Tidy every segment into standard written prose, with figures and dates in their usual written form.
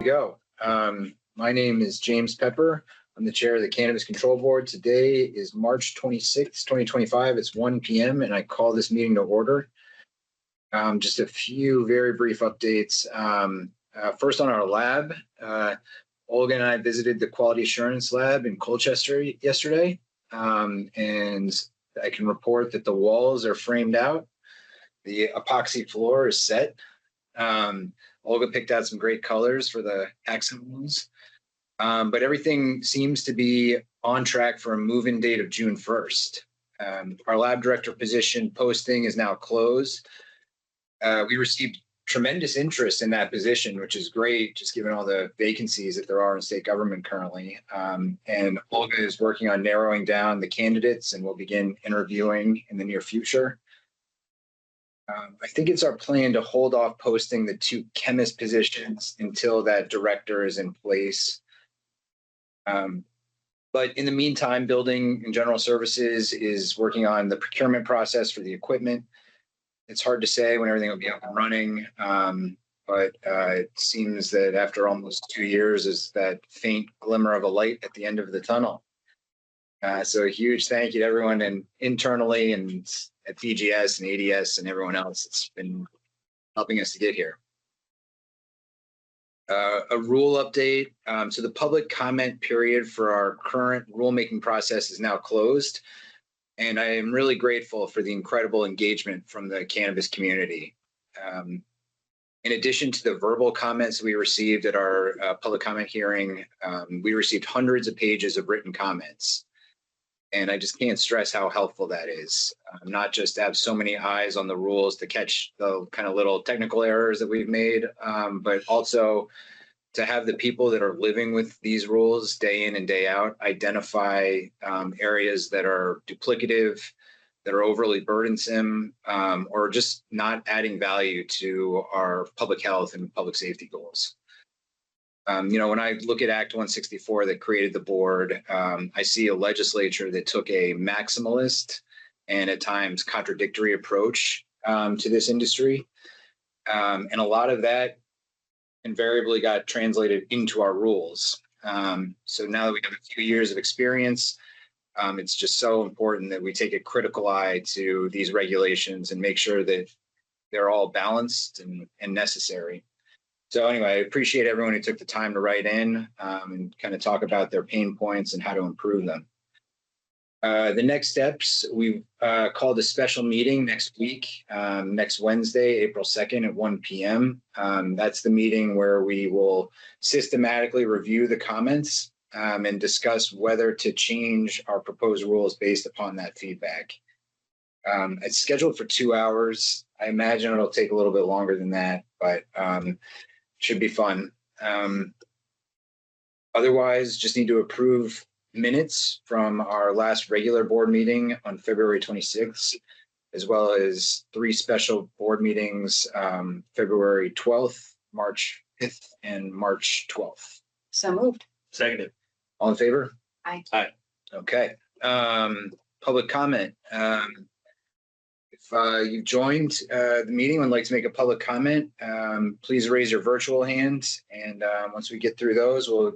Go. My name is James Pepper. I'm the chair of the Cannabis Control Board. Today is March 26th, 2025. It's 1 p.m. and I call this meeting to order. Just a few very brief updates. First on our lab, Olga and I visited the Quality Assurance Lab in Colchester yesterday, and I can report that the walls are framed out. The epoxy floor is set. Olga picked out some great colors for the accent ones, but everything seems to be on track for a move-in date of June 1st. Our lab director position posting is now closed. We received tremendous interest in that position, which is great, just given all the vacancies that there are in state government currently. And Olga is working on narrowing down the candidates and will begin interviewing in the near future. I think it's our plan to hold off posting the 2 chemist positions until that director is in place. But in the meantime, Building and General Services is working on the procurement process for the equipment. It's hard to say when everything will be up and running, but it seems that after almost 2 years is that faint glimmer of a light at the end of the tunnel. So a huge thank you to everyone and internally and at BGS and ADS and everyone else that's been helping us to get here. A rule update. So the public comment period for our current rulemaking process is now closed. And I am really grateful for the incredible engagement from the cannabis community. In addition to the verbal comments we received at our public comment hearing, we received hundreds of pages of written comments. And I just can't stress how helpful that is. Not just to have so many eyes on the rules to catch the kind of little technical errors that we've made, but also to have the people that are living with these rules day in and day out identify areas that are duplicative, that are overly burdensome, or just not adding value to our public health and public safety goals. When I look at Act 164 that created the board, I see a legislature that took a maximalist and at times contradictory approach to this industry. And a lot of that invariably got translated into our rules. So now that we have a few years of experience, it's just so important that we take a critical eye to these regulations and make sure that they're all balanced and necessary. So anyway, I appreciate everyone who took the time to write in and kind of talk about their pain points and how to improve them. The next steps, we've called a special meeting next week, next Wednesday, April 2nd at 1 p.m. That's the meeting where we will systematically review the comments and discuss whether to change our proposed rules based upon that feedback. It's scheduled for 2 hours. I imagine it'll take a little bit longer than that, but should be fun. Otherwise, just need to approve minutes from our last regular board meeting on February 26th, as well as 3 special board meetings, February 12th, March 5th, and March 12th. So moved. Seconded. All in favor? Aye. Aye. Okay. Public comment. If you've joined the meeting and would like to make a public comment, please raise your virtual hand. And once we get through those, we'll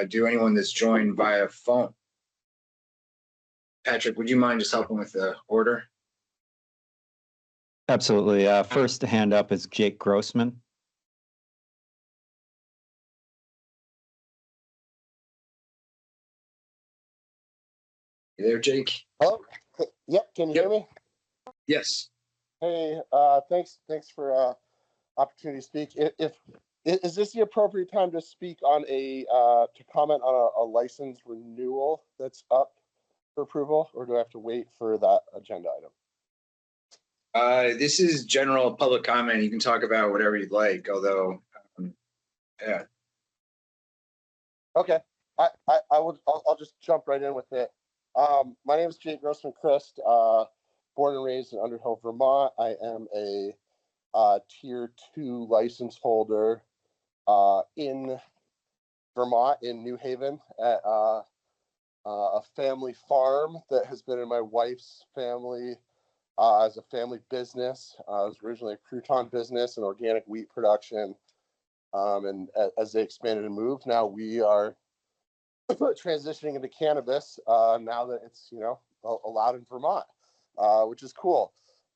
do anyone that's joined via phone. Patrick, would you mind just helping with the order? Absolutely. First hand up is Jake Grossman. You there, Jake? Hello? Yep, can you hear me? Yes. Hey, thanks for opportunity to speak. Is this the appropriate time to speak on to comment on a license renewal that's up for approval, or do I have to wait for that agenda item? This is general public comment. You can talk about whatever you'd like, although, yeah. Okay, I'll just jump right in with it. My name is Jake Grossman Christ, born and raised in Underhill, Vermont. I am a Tier 2 license holder in Vermont, in New Haven, at a family farm that has been in my wife's family as a family business. It was originally a crouton business and organic wheat production. And as they expanded and moved, now we are transitioning into cannabis now that it's, allowed in Vermont, which is cool.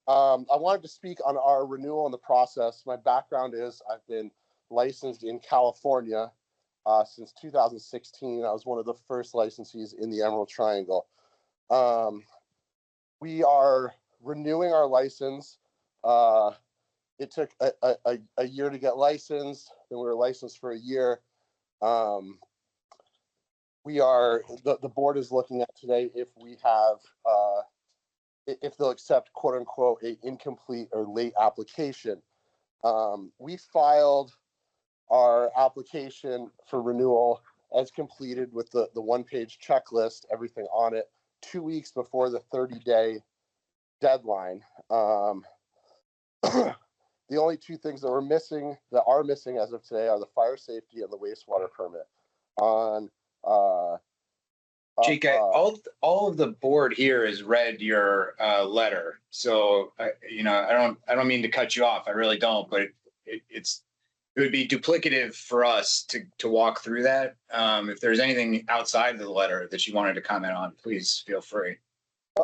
I wanted to speak on our renewal and the process. My background is I've been licensed in California since 2016. I was one of the first licensees in the Emerald Triangle. We are renewing our license. It took a year to get licensed. Then we were licensed for a year. The board is looking at today if we have if they'll accept quote unquote a incomplete or late application. We filed our application for renewal as completed with the one-page checklist, everything on it, 2 weeks before the 30-day deadline. The only two things that are missing as of today are the fire safety and the wastewater permit. Jake, all of the board here has read your letter, so I don't mean to cut you off. I really don't, but it would be duplicative for us to walk through that. If there's anything outside of the letter that you wanted to comment on, please feel free.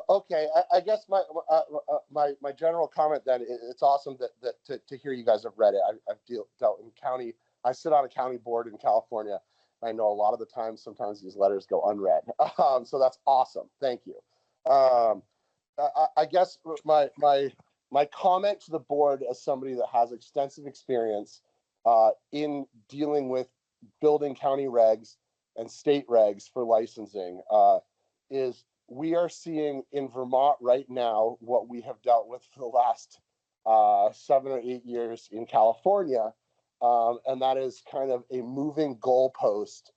Okay, I guess my general comment then, it's awesome that to hear you guys have read it. I've dealt in county. I sit on a county board in California. I know a lot of the times, sometimes these letters go unread. So that's awesome. Thank you. I guess my comment to the board as somebody that has extensive experience in dealing with building county regs and state regs for licensing is we are seeing in Vermont right now what we have dealt with for the last 7 or 8 years in California. And that is kind of a moving goalpost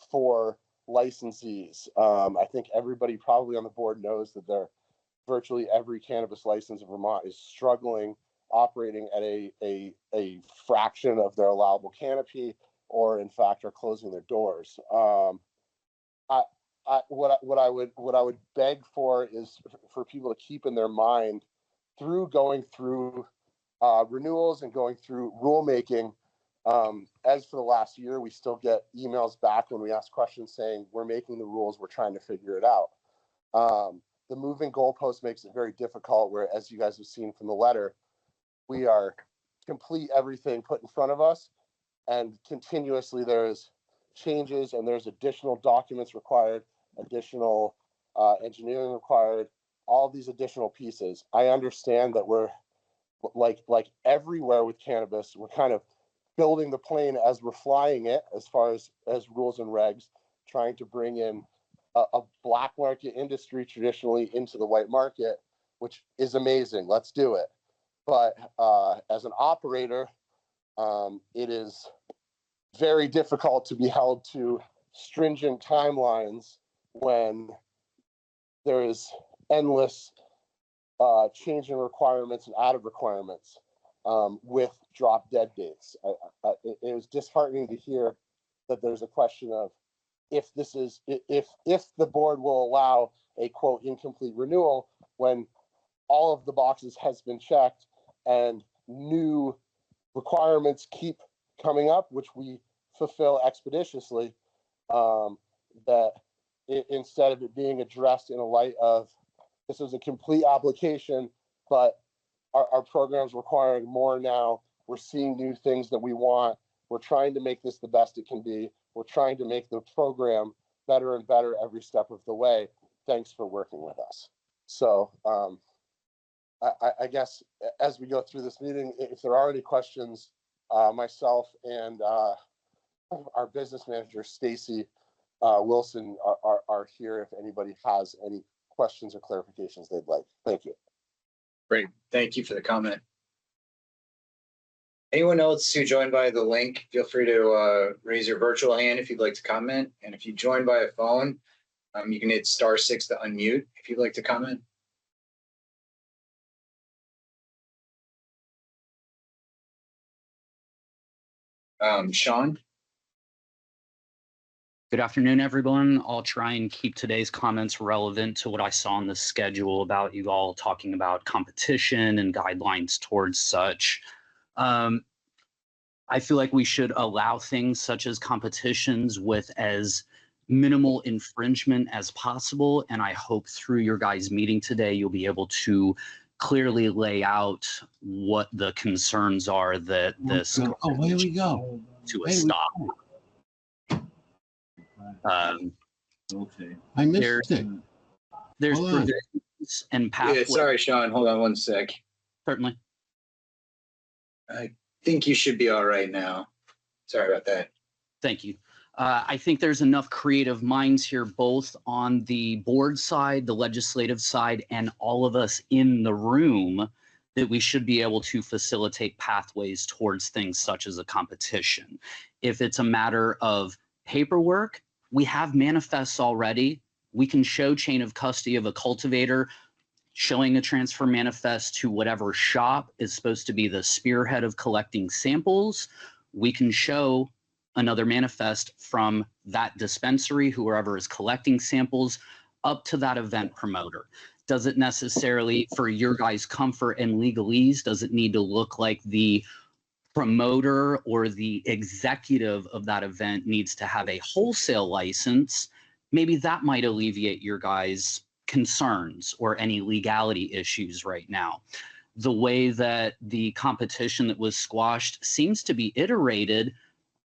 for licensees. I think everybody probably on the board knows that virtually every cannabis license in Vermont is struggling, operating at a fraction of their allowable canopy, or in fact are closing their doors. What I would beg for is for people to keep in their mind through going through renewals and going through rulemaking. As for the last year, we still get emails back when we ask questions saying we're making the rules, we're trying to figure it out. The moving goalpost makes it very difficult, where, as you guys have seen from the letter, we are complete everything put in front of us, and continuously there's changes and there's additional documents required, additional engineering required, all these additional pieces. I understand that we're like everywhere with cannabis, we're kind of building the plane as we're flying it, as far as rules and regs, trying to bring in a black market industry traditionally into the white market, which is amazing. Let's do it. But as an operator, it is very difficult to be held to stringent timelines when there is endless changing requirements and added requirements with drop dead dates. It was disheartening to hear that there's a question of if the board will allow a quote incomplete renewal when all of the boxes has been checked and new requirements keep coming up, which we fulfill expeditiously, that instead of it being addressed in a light of this is a complete application, but our program's requiring more now. We're seeing new things that we want. We're trying to make this the best it can be. We're trying to make the program better and better every step of the way. Thanks for working with us. So I guess as we go through this meeting, if there are any questions, myself and our business manager, Stacy Wilson, are here if anybody has any questions or clarifications they'd like. Thank you. Great. Thank you for the comment. Anyone else who joined by the link, feel free to raise your virtual hand if you'd like to comment. And if you joined by a phone, you can hit *6 to unmute if you'd like to comment. Sean? Good afternoon, everyone. I'll try and keep today's comments relevant to what I saw on the schedule about you all talking about competition and guidelines towards such. I I feel like we should allow things such as competitions with as minimal infringement as possible. And I hope through your guys' meeting today, you'll be able to clearly lay out what the concerns are that this Oh, here we go. to a stop. Okay. I missed it. There's Hold on. provisions and pathways. Yeah, sorry, Sean. Hold on one sec. Certainly. I think you should be all right now. Sorry about that. Thank you. I think there's enough creative minds here, both on the board side, the legislative side, and all of us in the room, that we should be able to facilitate pathways towards things such as a competition. If it's a matter of paperwork, we have manifests already. We can show chain of custody of a cultivator showing a transfer manifest to whatever shop is supposed to be the spearhead of collecting samples. We can show another manifest from that dispensary, whoever is collecting samples, up to that event promoter. Does it necessarily, for your guys' comfort and legalese, does it need to look like the promoter or the executive of that event needs to have a wholesale license? Maybe that might alleviate your guys' concerns or any legality issues right now. The way that the competition that was squashed seems to be iterated,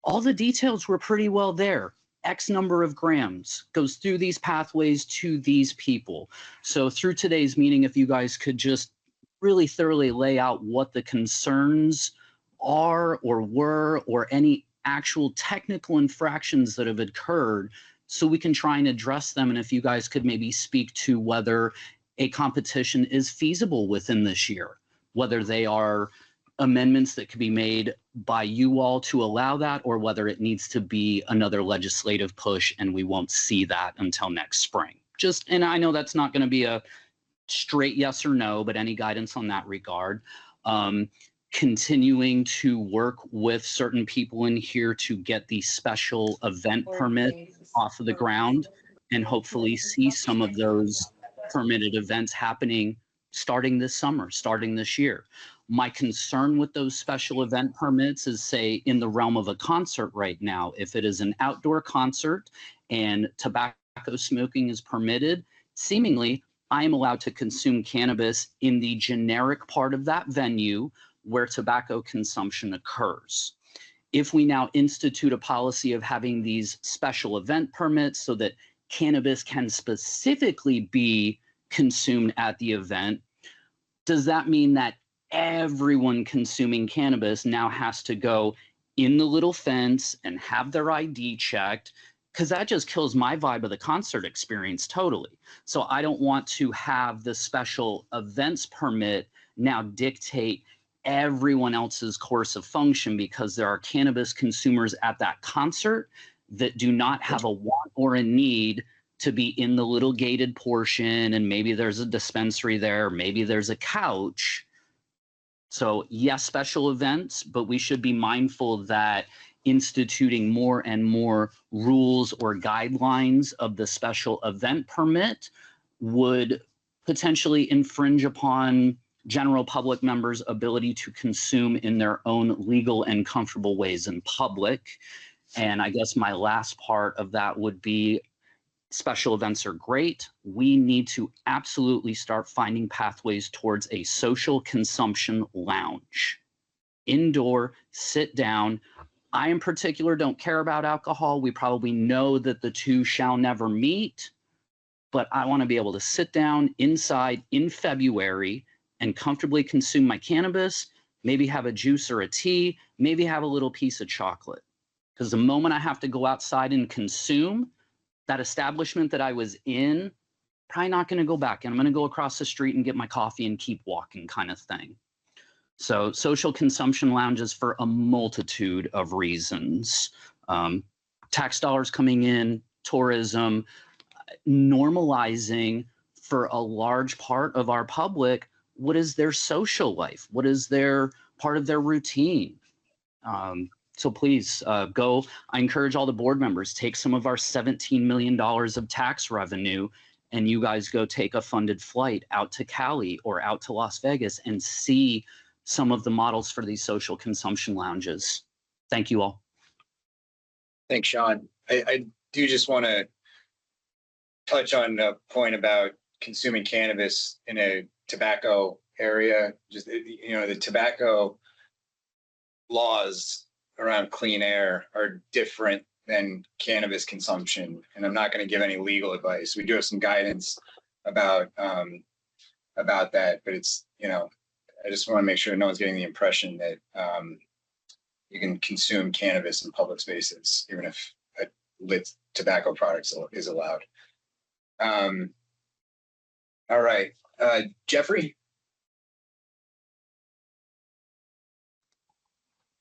all the details were pretty well there. X number of grams goes through these pathways to these people. So through today's meeting, if you guys could just really thoroughly lay out what the concerns are or were, or any actual technical infractions that have occurred, so we can try and address them. And if you guys could maybe speak to whether a competition is feasible within this year, whether they are amendments that could be made by you all to allow that, or whether it needs to be another legislative push and we won't see that until next spring. And I know that's not going to be a straight yes or no, but any guidance on that regard. Continuing to work with certain people in here to get the special event permit off of the ground, and hopefully see some of those permitted events happening starting this summer, starting this year. My concern with those special event permits is, say, in the realm of a concert right now, if it is an outdoor concert and tobacco smoking is permitted, seemingly I am allowed to consume cannabis in the generic part of that venue where tobacco consumption occurs. If we now institute a policy of having these special event permits so that cannabis can specifically be consumed at the event, does that mean that everyone consuming cannabis now has to go in the little fence and have their ID checked? Because that just kills my vibe of the concert experience totally. So I don't want to have the special events permit now dictate everyone else's course of function, because there are cannabis consumers at that concert that do not have a want or a need to be in the little gated portion, and maybe there's a dispensary there, maybe there's a couch. So yes, special events, but we should be mindful that instituting more and more rules or guidelines of the special event permit would potentially infringe upon general public members' ability to consume in their own legal and comfortable ways in public. And I guess my last part of that would be, special events are great. We need to absolutely start finding pathways towards a social consumption lounge. Indoor, sit down. I in particular don't care about alcohol. We probably know that the two shall never meet, but I want to be able to sit down inside in February and comfortably consume my cannabis, maybe have a juice or a tea, maybe have a little piece of chocolate. Because the moment I have to go outside and consume, that establishment that I was in, probably not going to go back. And I'm going to go across the street and get my coffee and keep walking, kind of thing. So social consumption lounges for a multitude of reasons. Tax dollars coming in, tourism, normalizing for a large part of our public what is their social life, what is their part of their routine. So please go. I encourage all the board members, take some of our $17 million of tax revenue, and you guys go take a funded flight out to Cali or out to Las Vegas and see some of the models for these social consumption lounges. Thank you all. Thanks, Sean. I do just want to touch on a point about consuming cannabis in a tobacco area. Just, the tobacco laws around clean air are different than cannabis consumption. And I'm not going to give any legal advice. We do have some guidance about that, but it's, I just want to make sure no one's getting the impression that you can consume cannabis in public spaces, even if a lit tobacco product is allowed. All right, Jeffrey.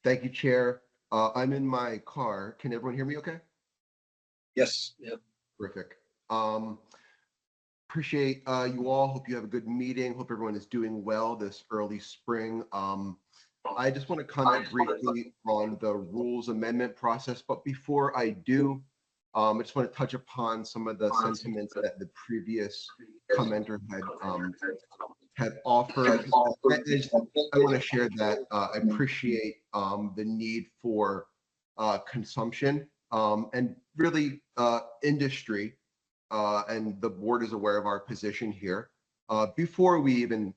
Thank you, Chair. I'm in my car. Can everyone hear me okay? Yes. Yep. Terrific. Appreciate you all. Hope you have a good meeting. Hope everyone is doing well this early spring. I just want to comment briefly on the rules amendment process, but before I do, I just want to touch upon some of the sentiments that the previous commenter had offered. I want to share that I appreciate the need for consumption and really industry, and the board is aware of our position here. Before we even,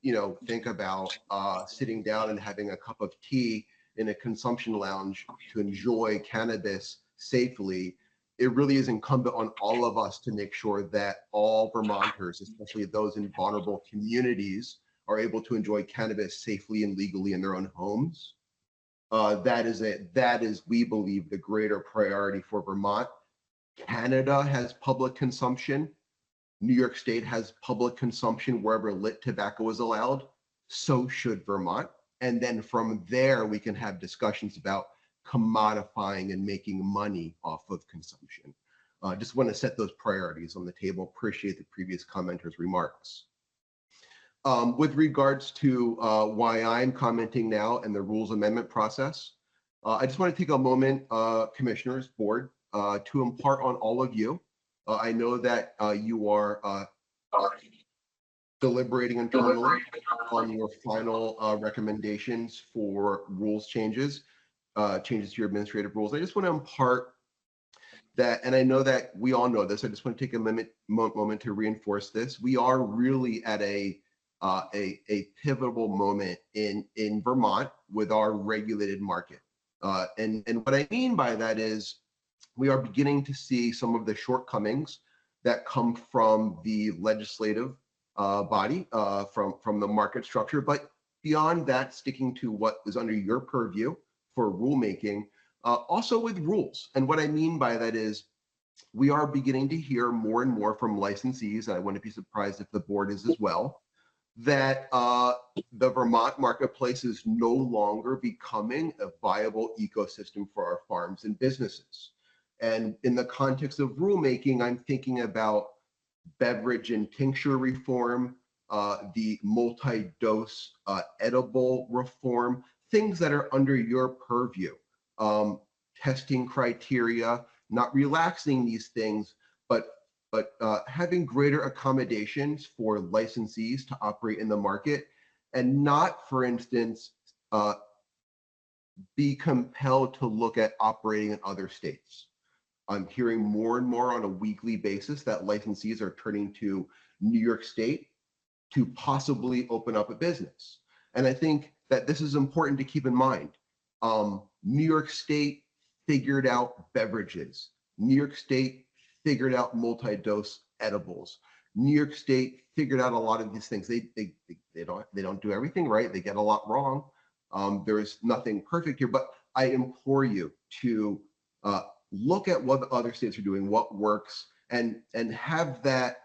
think about sitting down and having a cup of tea in a consumption lounge to enjoy cannabis safely, it really is incumbent on all of us to make sure that all Vermonters, especially those in vulnerable communities, are able to enjoy cannabis safely and legally in their own homes. That is, we believe, the greater priority for Vermont. Canada has public consumption. New York State has public consumption wherever lit tobacco is allowed. So should Vermont. And then from there, we can have discussions about commodifying and making money off of consumption. Just want to set those priorities on the table. Appreciate the previous commenter's remarks. With regards to why I'm commenting now and the rules amendment process, I just want to take a moment, commissioners, board, to impart on all of you. I know that you are deliberating internally on your final recommendations for rules changes to your administrative rules. I just want to impart that, and I know that we all know this, I just want to take a moment to reinforce this. We are really at a pivotal moment in Vermont with our regulated market. And what I mean by that is we are beginning to see some of the shortcomings that come from the legislative body, from the market structure, but beyond that, sticking to what is under your purview for rulemaking, also with rules. And what I mean by that is we are beginning to hear more and more from licensees, and I wouldn't be surprised if the board is as well, that the Vermont marketplace is no longer becoming a viable ecosystem for our farms and businesses. And in the context of rulemaking, I'm thinking about beverage and tincture reform, the multi-dose edible reform, things that are under your purview. Testing criteria, not relaxing these things, but having greater accommodations for licensees to operate in the market, and not, for instance, be compelled to look at operating in other states. I'm hearing more and more on a weekly basis that licensees are turning to New York State to possibly open up a business. And I think that this is important to keep in mind. New York State figured out beverages. New York State figured out multi-dose edibles. New York State figured out a lot of these things. They don't do everything right. They get a lot wrong. There is nothing perfect here, but I implore you to look at what the other states are doing, what works, and have that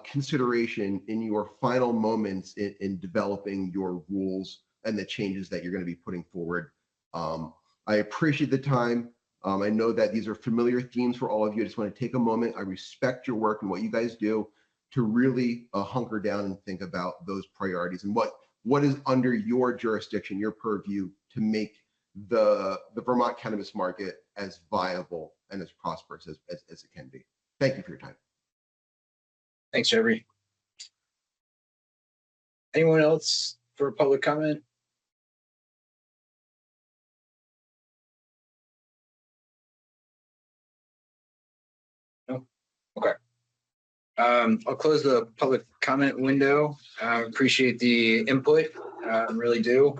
consideration in your final moments in developing your rules and the changes that you're going to be putting forward. I appreciate the time. I know that these are familiar themes for all of you. I just want to take a moment. I respect your work and what you guys do to really hunker down and think about those priorities and what is under your jurisdiction, your purview, to make the Vermont cannabis market as viable and as prosperous as it can be. Thank you for your time. Thanks, Jeffrey. Anyone else for public comment? Okay. I'll close the public comment window. Appreciate the input, really do.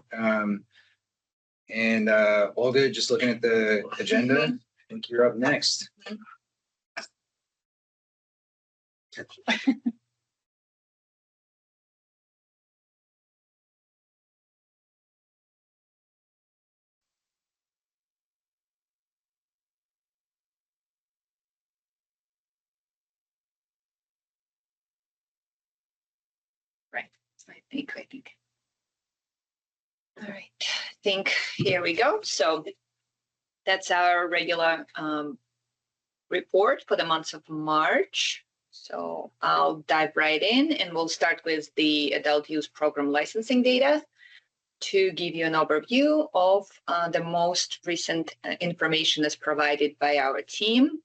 And Olga, just looking at the agenda, I think you're up next. Right. I think. All right. I think here we go. So that's our regular report for the month of March. So I'll dive right in and we'll start with the adult use program licensing data to give you an overview of the most recent information as provided by our team.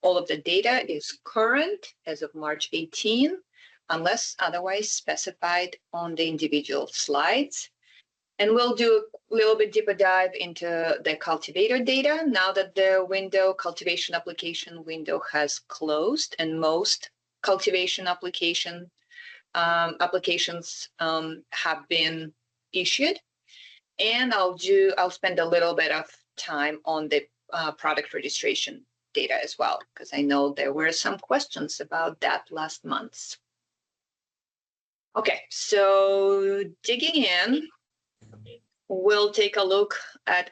All of the data is current as of March 18, unless otherwise specified on the individual slides. And we'll do a little bit deeper dive into the cultivator data now that the cultivation application window has closed and most cultivation applications have been issued. And I'll spend a little bit of time on the product registration data as well, because I know there were some questions about that last month. Okay, so digging in, we'll take a look at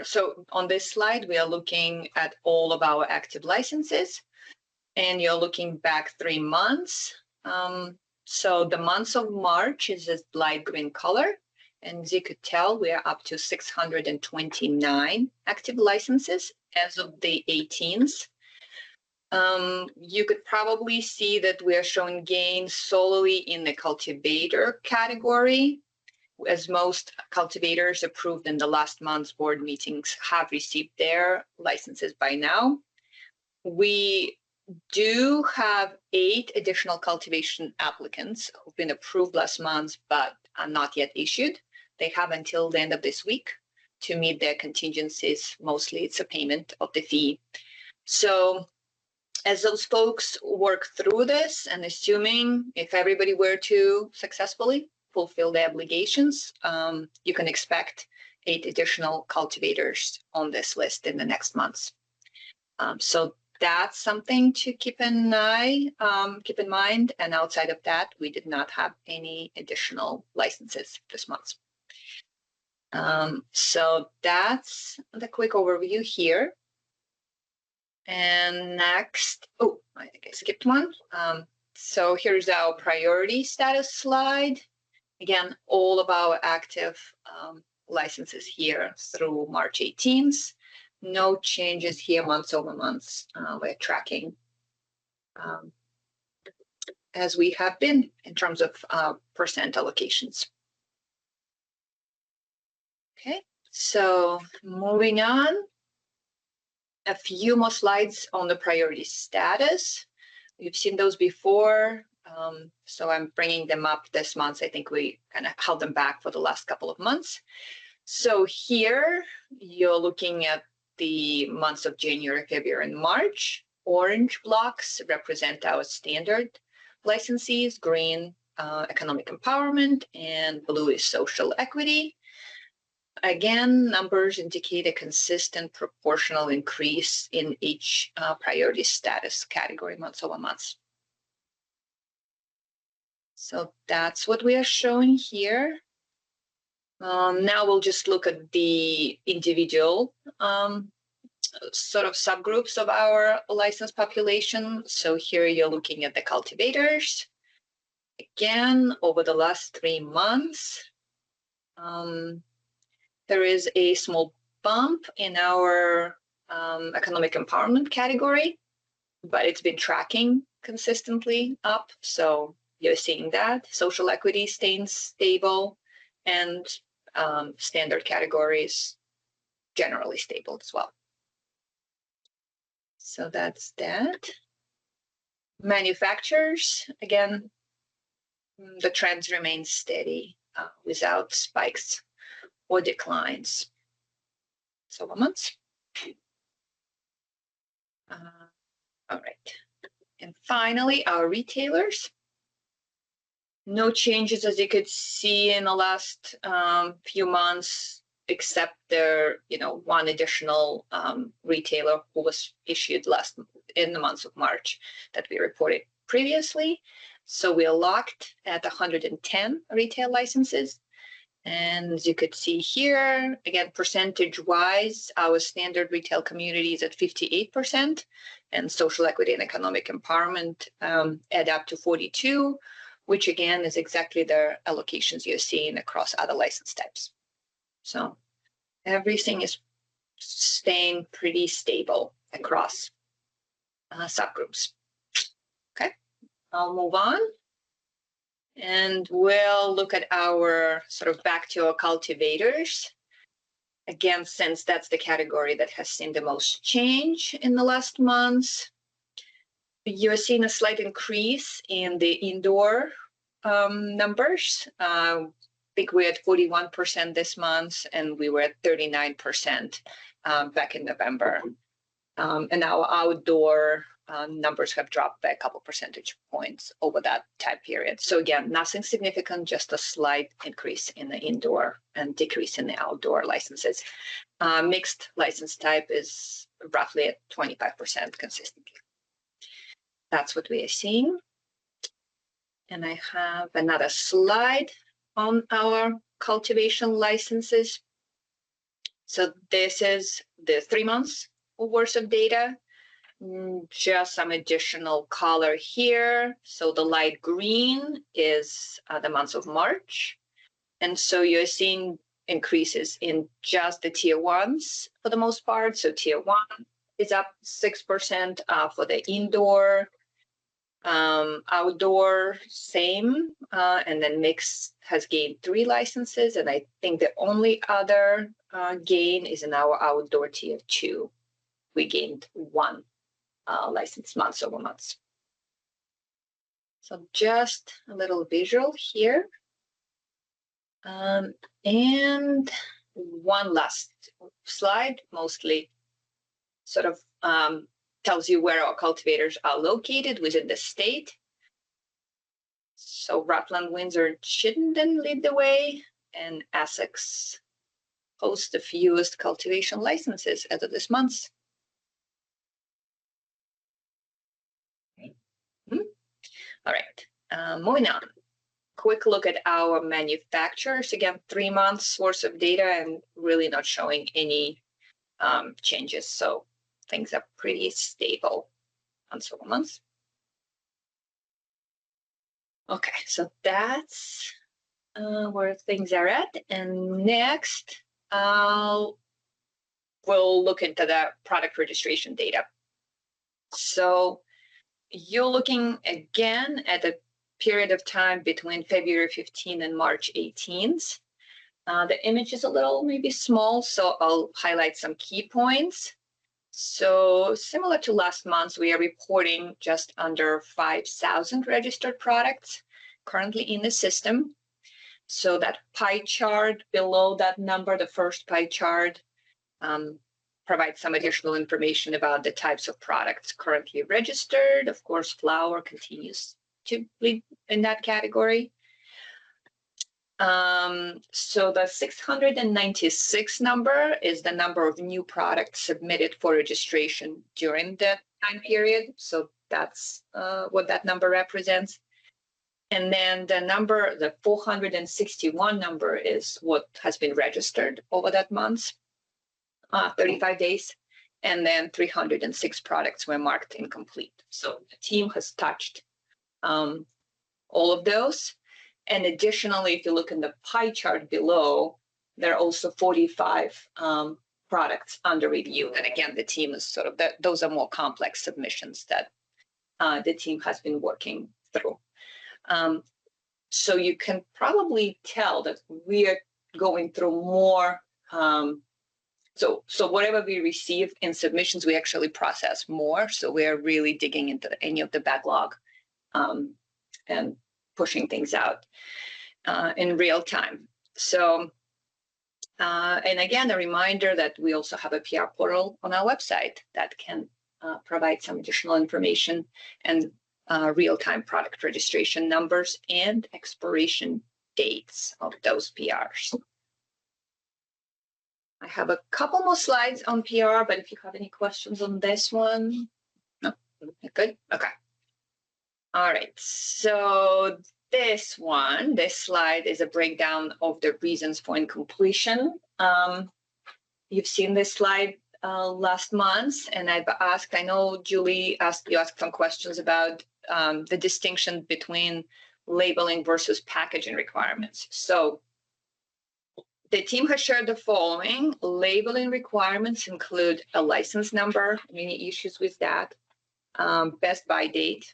so on this slide, we are looking at all of our active licenses, and you're looking back 3 months. So the month of March is this light green color. And as you could tell, we are up to 629 active licenses as of the 18th. You could probably see that we are showing gains solely in the cultivator category, as most cultivators approved in the last month's board meetings have received their licenses by now. We do have 8 additional cultivation applicants who've been approved last month but are not yet issued. They have until the end of this week to meet their contingencies. Mostly it's a payment of the fee. So as those folks work through this, and assuming if everybody were to successfully fulfill their obligations, you can expect 8 additional cultivators on this list in the next months. So that's something to keep in mind. And outside of that, we did not have any additional licenses this month. So that's the quick overview here. And next, I think I skipped one. So here's our priority status slide. Again, all of our active licenses here through March 18th. No changes here months over months. We're tracking as we have been in terms of percent allocations. Okay, so moving on, a few more slides on the priority status. We've seen those before, so I'm bringing them up this month. I think we kind of held them back for the last couple of months. So here you're looking at the months of January, February, and March. Orange blocks represent our standard licensees, green economic empowerment, and blue is social equity. Again, numbers indicate a consistent proportional increase in each priority status category months over months. So that's what we are showing here. Now we'll just look at the individual sort of subgroups of our licensed population. So here you're looking at the cultivators. Again, over the last 3 months, there is a small bump in our economic empowerment category, but it's been tracking consistently up. So you're seeing that social equity staying stable, and standard categories generally stable as well. So that's that. Manufacturers, again, the trends remain steady without spikes or declines. So 1 month. All right. finally, our retailers. No changes, as you could see in the last few months, except there, one additional retailer who was issued in the month of March that we reported previously. So we are locked at 110 retail licenses. And as you could see here, again, percentage-wise, our standard retail community is at 58%, and social equity and economic empowerment add up to 42%, which again is exactly the allocations you're seeing across other license types. So everything is staying pretty stable across subgroups. Okay, I'll move on. And we'll look at our sort of back to our cultivators. Again, since that's the category that has seen the most change in the last months, you're seeing a slight increase in the indoor numbers. I think we're at 41% this month, and we were at 39% back in November. And our outdoor numbers have dropped by a couple percentage points over that time period. So again, nothing significant, just a slight increase in the indoor and decrease in the outdoor licenses. Mixed license type is roughly at 25% consistently. That's what we are seeing. And I have another slide on our cultivation licenses. So this is the 3 months worth of data. Just some additional color here. So the light green is the month of March. And so you're seeing increases in just the tier ones for the most part. So tier 1 is up 6% for the indoor, outdoor, same. And then mixed has gained 3 licenses. And I think the only other gain is in our outdoor tier 2. We gained 1. License months over months. So just a little visual here. And one last slide, mostly sort of tells you where our cultivators are located within the state. So Rutland, Windsor, Chittenden lead the way, and Essex hosts the fewest cultivation licenses as of this month. All right, moving on. Quick look at our manufacturers. Again, 3 months worth of data and really not showing any changes. So things are pretty stable on several months. Okay, so that's where things are at. And next, we'll look into the product registration data. So you're looking again at a period of time between February 15 and March 18th. The image is a little maybe small, so I'll highlight some key points. So similar to last month, we are reporting just under 5,000 registered products currently in the system. So that pie chart below that number, the first pie chart, provides some additional information about the types of products currently registered. Of course, flower continues to be in that category. So the 696 number is the number of new products submitted for registration during that time period. So that's what that number represents. And then the 461 number is what has been registered over that month. 35 days, and then 306 products were marked incomplete. So the team has touched all of those. And additionally, if you look in the pie chart below, there are also 45 products under review. And again, the team is sort of, those are more complex submissions that the team has been working through. So you can probably tell that we are going through more So whatever we receive in submissions, we actually process more. So we're really digging into any of the backlog and pushing things out in real time. So, and again, a reminder that we also have a PR portal on our website that can provide some additional information and real-time product registration numbers and expiration dates of those PRs. I have a couple more slides on PR, but if you have any questions on this one, no, good, okay. All right, so this slide is a breakdown of the reasons for incompletion. You've seen this slide last month, and I've asked, I know Julie asked some questions about the distinction between labeling versus packaging requirements. So the team has shared the following. Labeling requirements include a license number, any issues with that, best by date,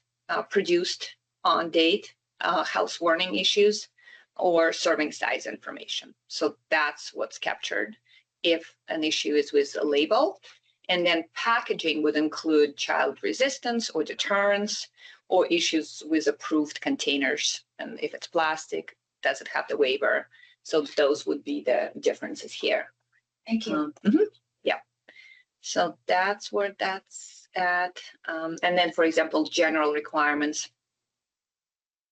produced on date, health warning issues, or serving size information. So that's what's captured if an issue is with a label. And then packaging would include child resistance or deterrence, or issues with approved containers. And if it's plastic, does it have the waiver? So those would be the differences here. Thank you. Yeah. So that's where that's at. And then, for example, general requirements.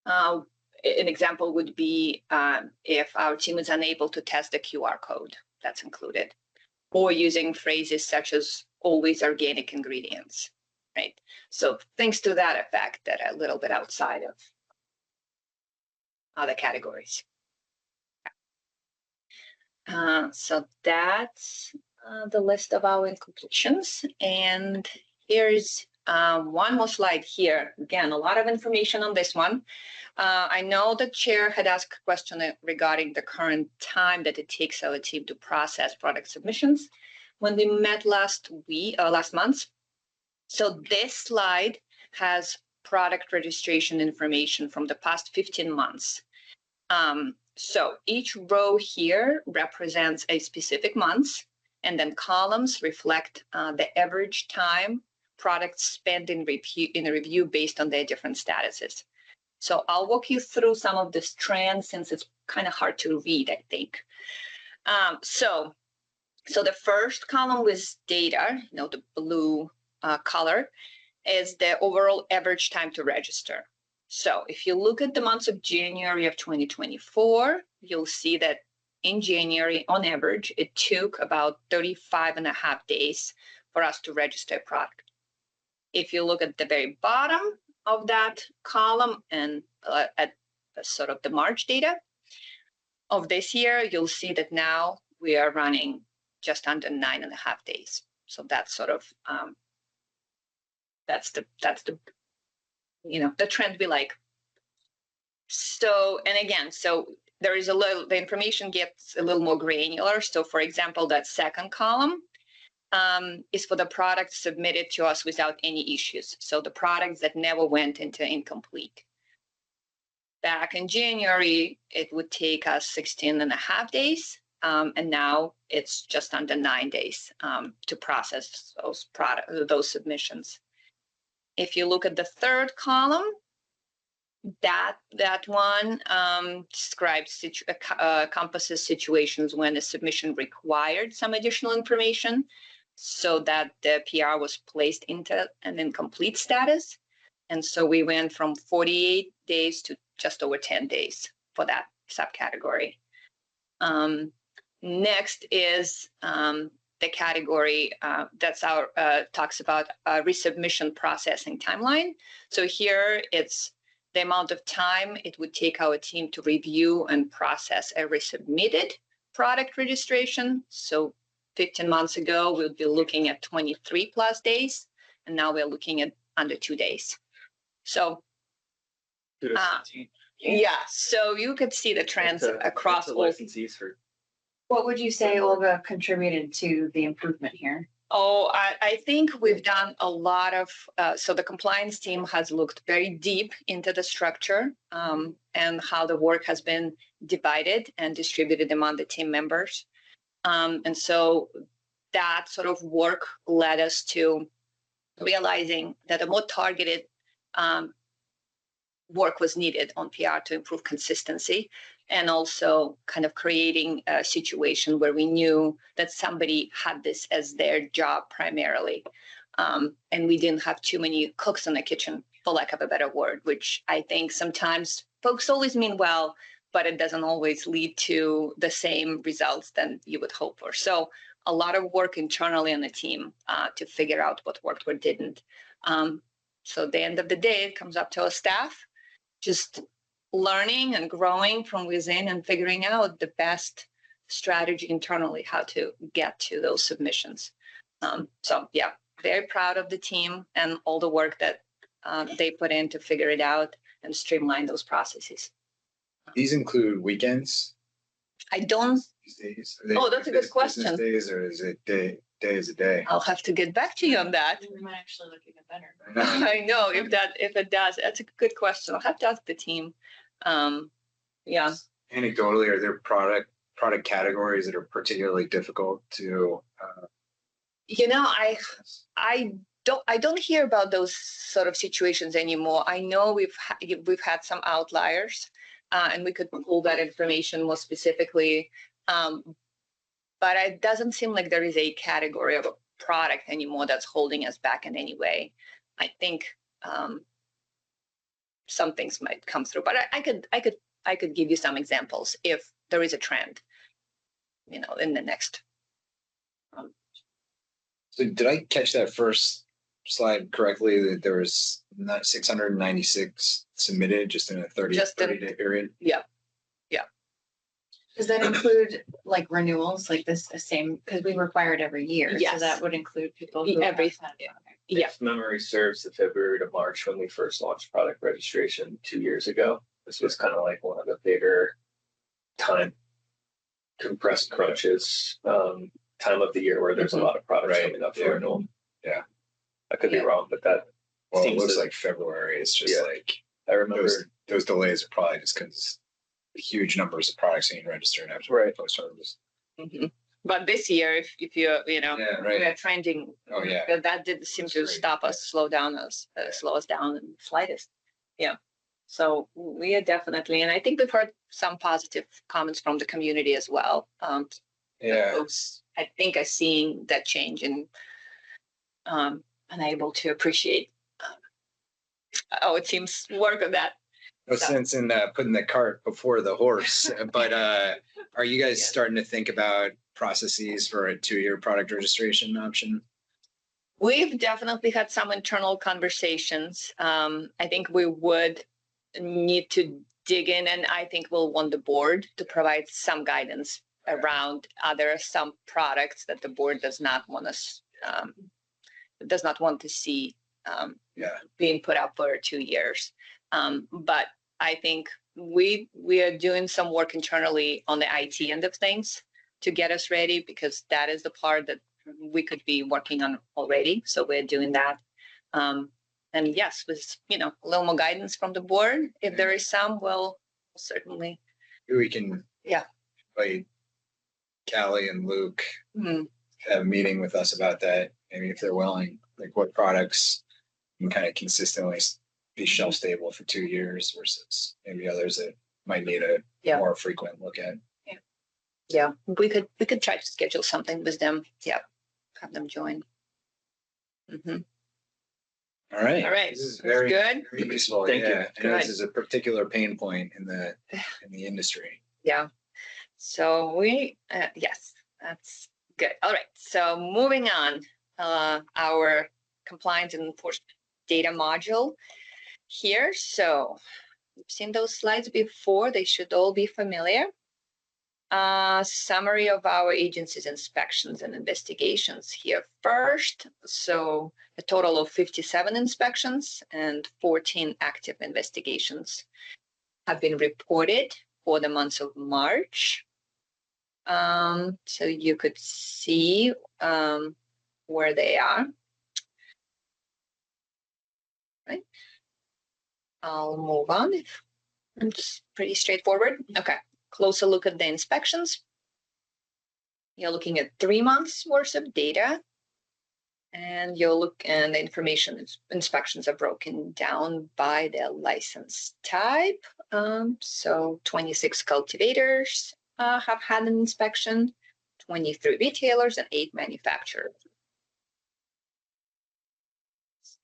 An example would be if our team is unable to test the QR code, that's included. Or using phrases such as always organic ingredients, right? So things to that effect that are a little bit outside of other categories. So that's the list of our incompletions. And here's one more slide here. Again, a lot of information on this one. I know the chair had asked a question regarding the current time that it takes our team to process product submissions when we met last month. So this slide has product registration information from the past 15 months. So each row here represents a specific month, and then columns reflect the average time products spent in review based on their different statuses. So I'll walk you through some of this trend since it's kind of hard to read, I think. So the first column with data, the blue color, is the overall average time to register. So if you look at the months of January of 2024, you'll see that in January, on average, it took about 35.5 days for us to register a product. If you look at the very bottom of that column and at sort of the March data of this year, you'll see that now we are running just under 9.5 days. So that's sort of, that's the the trend we like. So, and again, so there is the information gets a little more granular. So for example, that second column is for the products submitted to us without any issues. So the products that never went into incomplete. Back in January, it would take us 16.5 days. And now it's just under 9 days to process those submissions. If you look at the third column, that one describes encompasses situations when a submission required some additional information so that the PR was placed into an incomplete status. And so we went from 48 days to just over 10 days for that subcategory. Next is the category that's talks about resubmission processing timeline. So here it's the amount of time it would take our team to review and process a resubmitted product registration. So 15 months ago, we'll be looking at 23 plus days, and now we're looking at under 2 days. So yeah, so you could see the trends across all licensees for. What would you say, Olga, contributed to the improvement here? Oh, I think we've done a lot of, so the compliance team has looked very deep into the structure and how the work has been divided and distributed among the team members. And so that sort of work led us to realizing that a more targeted work was needed on PR to improve consistency, and also kind of creating a situation where we knew that somebody had this as their job primarily. And we didn't have too many cooks in the kitchen, for lack of a better word, which I think sometimes folks always mean well, but it doesn't always lead to the same results than you would hope for. So a lot of work internally on the team to figure out what worked, what didn't. So at the end of the day, it comes up to our staff, just learning and growing from within and figuring out the best strategy internally, how to get to those submissions. So yeah, very proud of the team and all the work that they put in to figure it out and streamline those processes. These include weekends I don't, these days? Oh, that's a good question. Business days, or is it day is a day? I'll have to get back to you on that. We might actually look even better. I know. I know if it does, that's a good question. I'll have to ask the team. Yeah. Anecdotally, are there product categories that are particularly difficult to? You know, I don't hear about those sort of situations anymore. I know we've had some outliers, and we could pull that information more specifically. But it doesn't seem like there is a category of a product anymore that's holding us back in any way. I think some things might come through, but I could give you some examples if there is a trend, you know, in the next. So did I catch that first slide correctly, that there was not 696 submitted just in a 30-day period? Yeah. Does that include like renewals, like this, the same, because we require it every year? Yes. So that would include people who Everything. Yeah. If memory serves, the February to March when we first launched product registration 2 years ago, this was kind of like one of the bigger time compressed crunches, time of the year where there's a lot of products coming up for renewal. Yeah. I could be wrong, but that Well, it seems looks to- like February. It's just Yeah. like I remember. those delays are probably just because huge numbers of products being registered after Right. post harvest. Mhm. But this year, if you know, Yeah, we right. are trending. Oh, yeah. That did seem That's to great. stop us, slow us down in the slightest. Yeah. So we are definitely, and I think we've heard some positive comments from the community as well. Yeah. Folks, I think, are seeing that change and able to appreciate our team's work on that. No So- sense in putting the cart before the horse. But are you guys starting to think about processes for a 2-year product registration option? We've definitely had some internal conversations. I think we would need to dig in, and I think we'll want the board to provide some guidance around some products that the board does not want to see Yeah. being put up for 2 years. But I think we are doing some work internally on the IT end of things to get us ready, because that is the part that we could be working on already. So we're doing that. And yes, with, a little more guidance from the board, if there is some, we'll certainly. We can invite Callie and Luke Mhm. have a meeting with us about that. Maybe if they're willing, like what products can kind of consistently be shelf stable for 2 years versus maybe others that might need a more frequent look at. Yeah, we could try to schedule something with them. Yeah, have them join. Mm-hmm. All right. All right. This is That's very, good. very useful. Thank you. Yeah. I know this Good. is a particular pain point in the industry. Yeah. So yes, that's good. All right. So moving on, our compliance and enforcement data module here. So you've seen those slides before. They should all be familiar. Summary of our agency's inspections and investigations here first. So a total of 57 inspections and 14 active investigations have been reported for the months of March. So you could see where they are. Right. I'll move on. It's pretty straightforward. Okay. Closer look at the inspections. You're looking at 3 months worth of data. And you'll look, and the information inspections are broken down by their license type. So 26 cultivators have had an inspection, 23 retailers, and 8 manufacturers.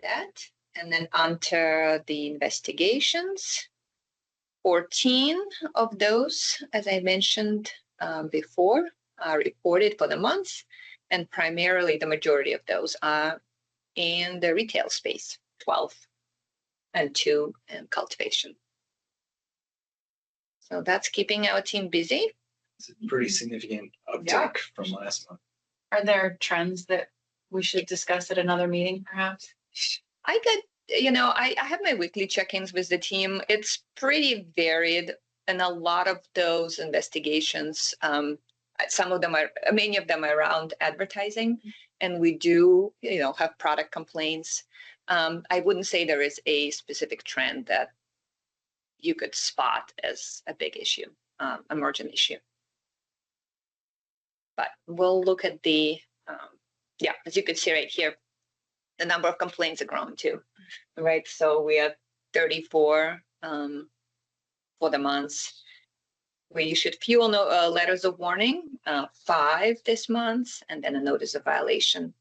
that. And then onto the investigations. 14 of those, as I mentioned before, are reported for the month, and primarily the majority of those are in the retail space, 12, and 2 in cultivation. So that's keeping our team busy. It's a pretty significant uptick Yeah. from last month. Are there trends that we should discuss at another meeting, perhaps? I have my weekly check-ins with the team. It's pretty varied, and a lot of those investigations, many of them are around advertising, and we do, have product complaints. I wouldn't say there is a specific trend that you could spot as a big issue, emergent issue. But we'll look at as you can see right here, the number of complaints are growing too, right? So we have 34 for the months. We issued few letters of warning, 5 this month, and then a notice of violation,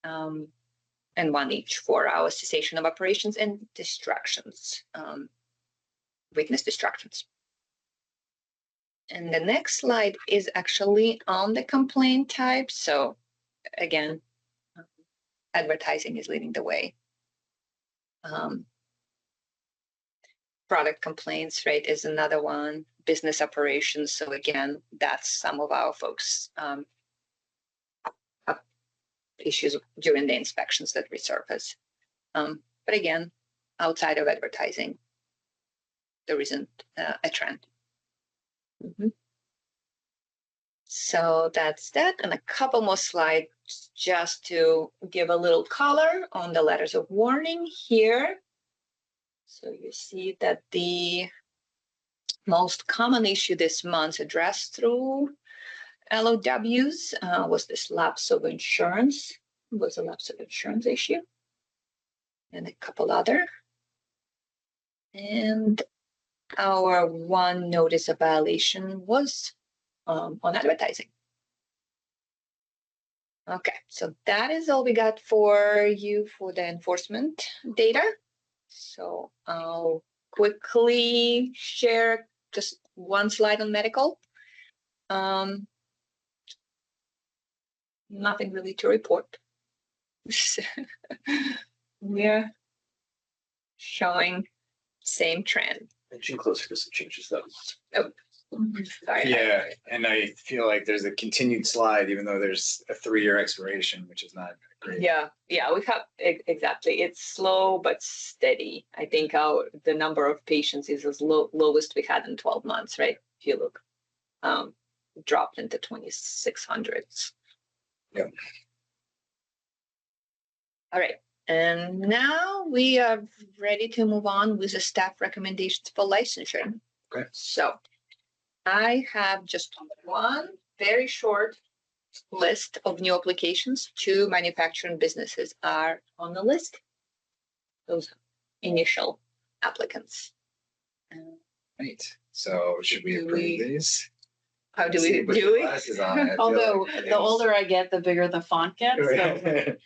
and 1 each for our cessation of operations and distractions, witness distractions. And the next slide is actually on the complaint type. So again, advertising is leading the way. Product complaints, right, is another one. Business operations. So again, that's some of our folks have issues during the inspections that resurface. But again, outside of advertising, there isn't a trend. So that's that, and a couple more slides just to give a little color on the letters of warning here. So you see that the most common issue this month addressed through LOWs was this lapse of insurance. It was a lapse of insurance issue, and a couple other. And our 1 notice of violation was on advertising. Okay, so that is all we got for you for the enforcement data. So I'll quickly share just 1 slide on medical. Nothing really to report. We're showing same trend. Inching closer to some changes though. Oh, sorry. Yeah, and I feel like there's a continued slide, even though there's a 3-year expiration, which is not great. Yeah, we have exactly. It's slow but steady. I think the number of patients is as lowest we had in 12 months, right? If you look, dropped into 2,600s. Yeah. All right, and now we are ready to move on with the staff recommendations for licensure. Okay. So I have just 1 very short list of new applications. 2 manufacturing businesses are on the list. Those initial applicants. Right. So should we Do approve we- these? How do See, we with do the it? glasses on, I feel Although like the older I get, the bigger the font gets. So it's-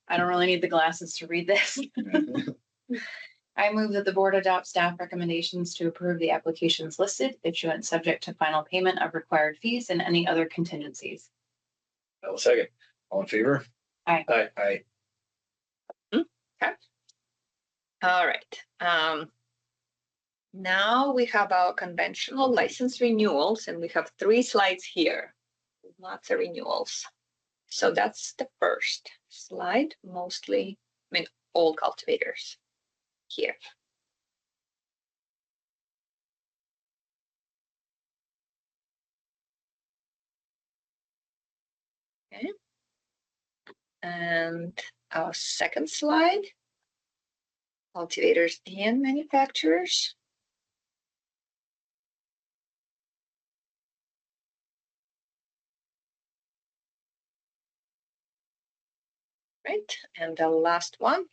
I don't really need the glasses to read this. I move that the board adopt staff recommendations to approve the applications listed, issuance subject to final payment of required fees and any other contingencies. I'll second. All in favor? Aye. Aye. Aye. Okay. All right. Now we have our conventional license renewals, and we have 3 slides here. Lots of renewals. So that's the first slide, mostly, all cultivators here. Okay. And our second slide, cultivators and manufacturers. Right, and the last one,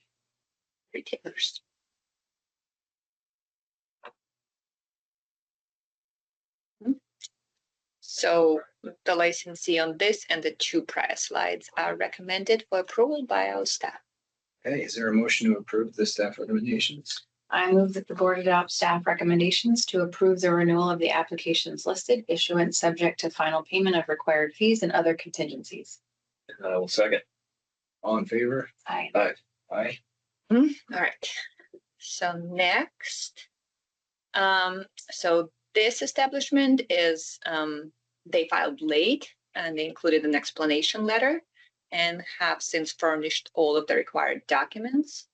retailers. So the licensee on this and the 2 prior slides are recommended for approval by our staff. Okay, is there a motion to approve the staff recommendations? I move that the board adopt staff recommendations to approve the renewal of the applications listed, issuance subject to final payment of required fees and other contingencies. I will second. All in favor? Aye. Aye. All right. So next, so this establishment is, they filed late and they included an explanation letter and have since furnished all of the required documents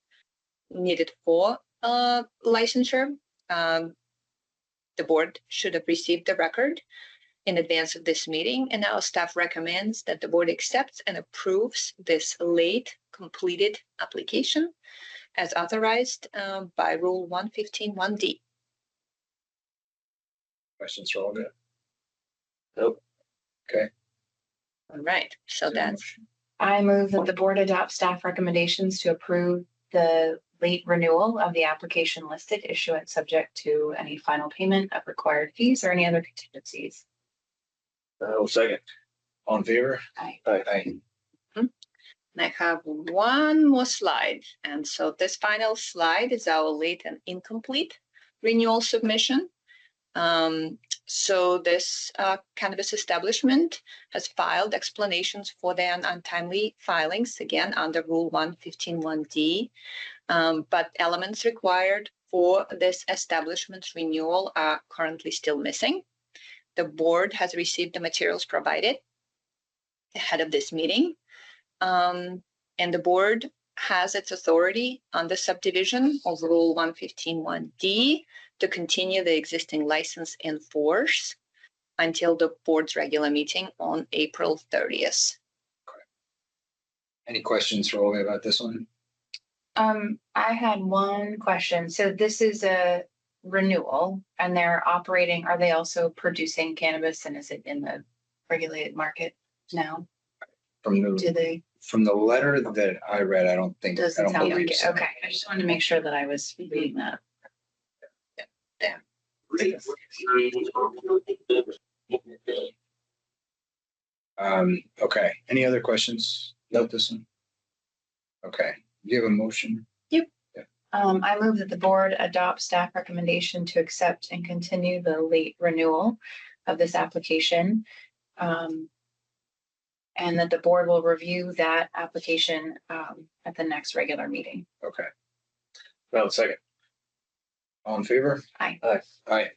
needed for licensure. The board should have received the record in advance of this meeting, and our staff recommends that the board accepts and approves this late completed application as authorized by Rule 115(1)D. Questions for Olga? Nope. Okay. All right, so Is there a that's, motion? I move that the board adopt staff recommendations to approve the late renewal of the application listed, issuance subject to any final payment of required fees or any other contingencies. I will second. All in favor? Aye. Aye. and I have one more slide. And so this final slide is our late and incomplete renewal submission. So this cannabis establishment has filed explanations for their untimely filings, again, under Rule 115(1)D. But elements required for this establishment's renewal are currently still missing. The board has received the materials provided ahead of this meeting. And the board has its authority under subdivision of Rule 115(1)D to continue the existing license in force until the board's regular meeting on April 30th. Any questions for Olga about this one? I had one question. So this is a renewal and they're operating, are they also producing cannabis and is it in the regulated market now? From Do they, the letter that I read, I don't think. I doesn't don't sound like believe it. so. Okay, I just wanted to make sure that I was reading that. Okay, any other questions about this one? Okay, do you have a motion? I move that the board adopt staff recommendation to accept and continue the late renewal of this application. And that the board will review that application at the next regular meeting. Okay, I will second. all in favor? Aye. Aye.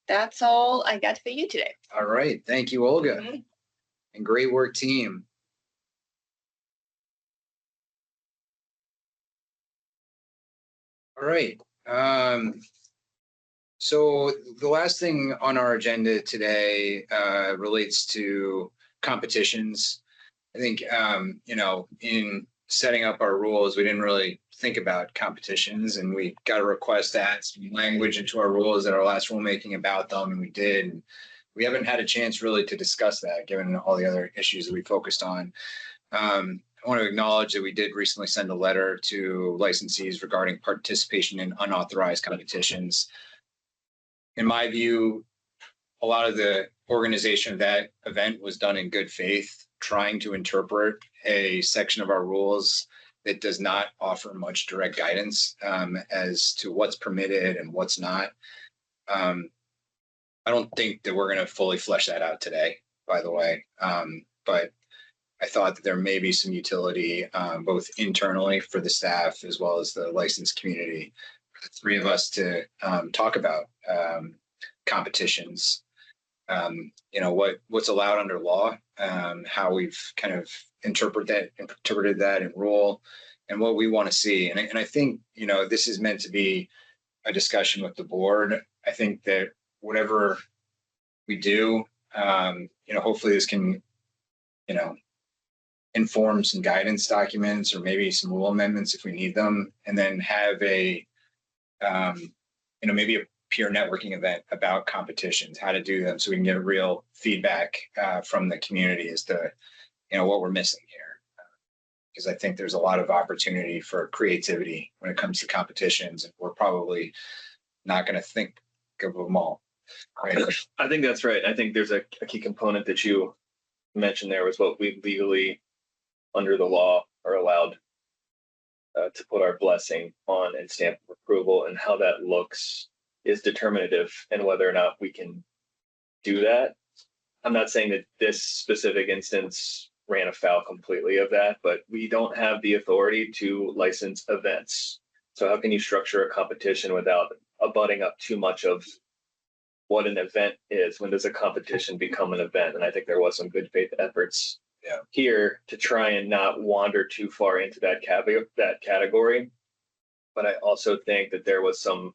That's all I got for you today. All right, thank you, Olga, Mhm. and great work, team. All right, so the last thing on our agenda today relates to competitions. I think, in setting up our rules, we didn't really think about competitions, and we got a request to add some language into our rules at our last rulemaking about them, and we did. And we haven't had a chance really to discuss that, given all the other issues that we focused on. I want to acknowledge that we did recently send a letter to licensees regarding participation in unauthorized competitions. In my view, a lot of the organization of that event was done in good faith, trying to interpret a section of our rules that does not offer much direct guidance as to what's permitted and what's not. I don't think that we're going to fully flesh that out today, by the way. But I thought that there may be some utility both internally for the staff as well as the licensed community, for the three of us to talk about competitions. What's allowed under law, how we've kind of interpreted that in rule, and what we want to see. And I think, this is meant to be a discussion with the board. I think that whatever we do, hopefully this can, inform some guidance documents or maybe some rule amendments if we need them, and then have a, maybe a peer networking event about competitions, how to do them, so we can get real feedback from the community as to, what we're missing here. Because I think there's a lot of opportunity for creativity when it comes to competitions, and we're probably not going to think of them all. Right? I think that's right. I think there's a key component that you mentioned there was what we legally, under the law, are allowed to put our blessing on and stamp of approval, and how that looks is determinative in whether or not we can do that. I'm not saying that this specific instance ran afoul completely of that, but we don't have the authority to license events. So how can you structure a competition without abutting up too much of what an event is? When does a competition become an event? And I think there was some good faith efforts here to try and not wander too far into that category. But I also think that there was some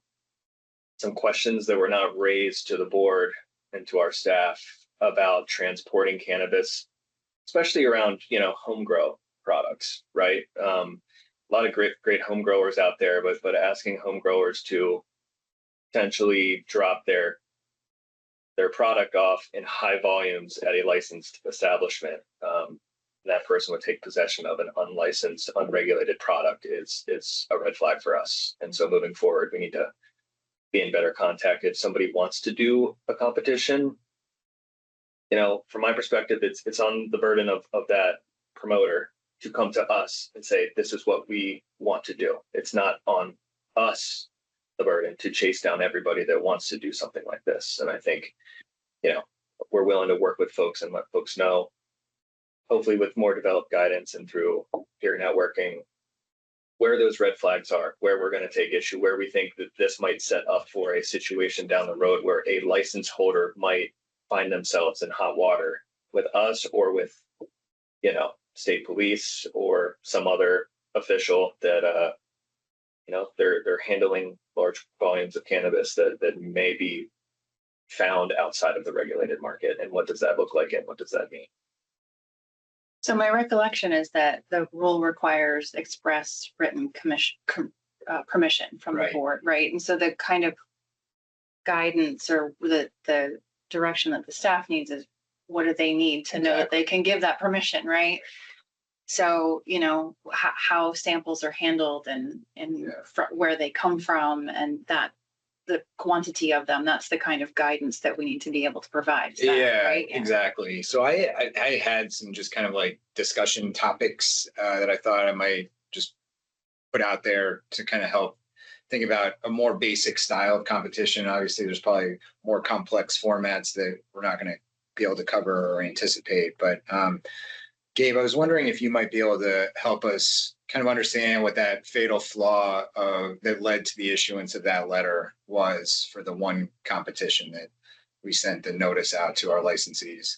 questions that were not raised to the board and to our staff about transporting cannabis, especially around, home grow products, right? A lot of great home growers out there, but asking home growers to potentially drop their product off in high volumes at a licensed establishment, that person would take possession of an unlicensed, unregulated product is a red flag for us. And so moving forward, we need to be in better contact. If somebody wants to do a competition, from my perspective, it's on the burden of that promoter to come to us and say, this is what we want to do. It's not on us, the burden, to chase down everybody that wants to do something like this. And I think, we're willing to work with folks and let folks know, hopefully with more developed guidance and through peer networking, where those red flags are, where we're going to take issue, where we think that this might set up for a situation down the road where a license holder might find themselves in hot water with us or with, state police or some other official that, they're handling large volumes of cannabis that may be found outside of the regulated market. And what does that look like? And what does that mean? So my recollection is that the rule requires express written permission from the board, right? And so the kind of guidance or the direction that the staff needs is, what do they need to know that they can give that permission, right? So, how samples are handled and where they come from, and that the quantity of them, that's the kind of guidance that we need to be able to provide. Right? Exactly. So I had some just kind of like discussion topics that I thought I might just put out there to kind of help think about a more basic style of competition. Obviously, there's probably more complex formats that we're not going to be able to cover or anticipate. But Gabe, I was wondering if you might be able to help us kind of understand what that fatal flaw that led to the issuance of that letter was for the one competition that we sent the notice out to our licensees.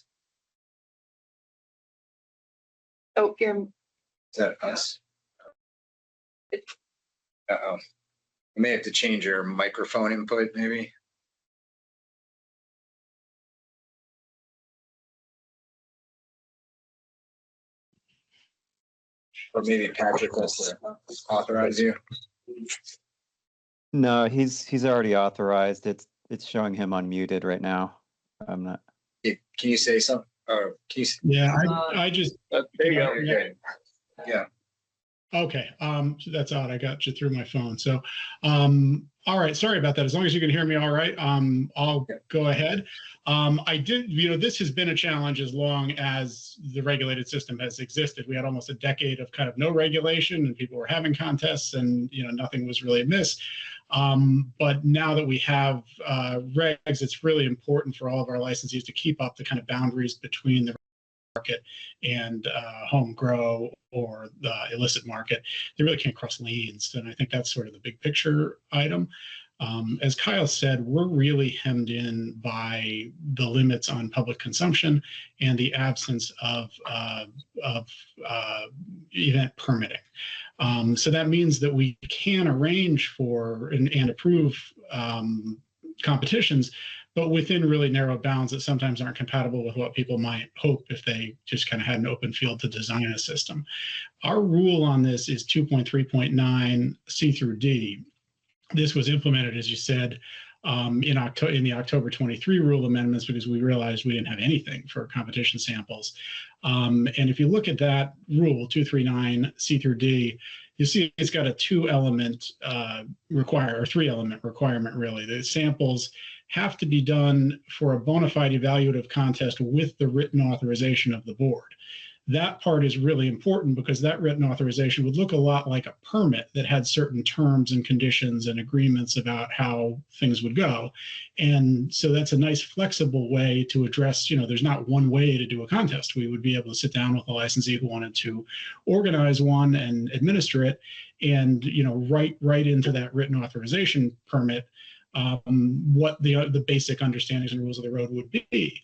Oh, you're. Is that us? Uh-oh. You may have to change your microphone input, maybe. Or maybe Patrick has to authorize you. No, he's already authorized. It's showing him unmuted right now. I'm not. Can you say something? Or can you? Yeah, I just. There you go. Okay. Yeah. Okay. So that's odd. I got you through my phone. So, all right. Sorry about that. As long as you can hear me, all right. I'll go ahead. I did. This has been a challenge as long as the regulated system has existed. We had almost a decade of kind of no regulation, and people were having contests, and nothing was really amiss. But now that we have regs, it's really important for all of our licensees to keep up the kind of boundaries between the market and home grow or the illicit market. They really can't cross lanes, and I think that's sort of the big picture item. As Kyle said, we're really hemmed in by the limits on public consumption and the absence of event permitting. So that means that we can arrange for and approve competitions, but within really narrow bounds that sometimes aren't compatible with what people might hope if they just kind of had an open field to design a system. Our rule on this is 2.3.9 C through D. This was implemented, as you said, in the October 23 rule amendments, because we realized we didn't have anything for competition samples. And if you look at that rule, 239 C through D, you see it's got a three-element requirement, really. The samples have to be done for a bona fide evaluative contest with the written authorization of the board. That part is really important because that written authorization would look a lot like a permit that had certain terms and conditions and agreements about how things would go. And so that's a nice flexible way to address, there's not one way to do a contest. We would be able to sit down with a licensee who wanted to organize one and administer it, and write into that written authorization permit what the basic understandings and rules of the road would be.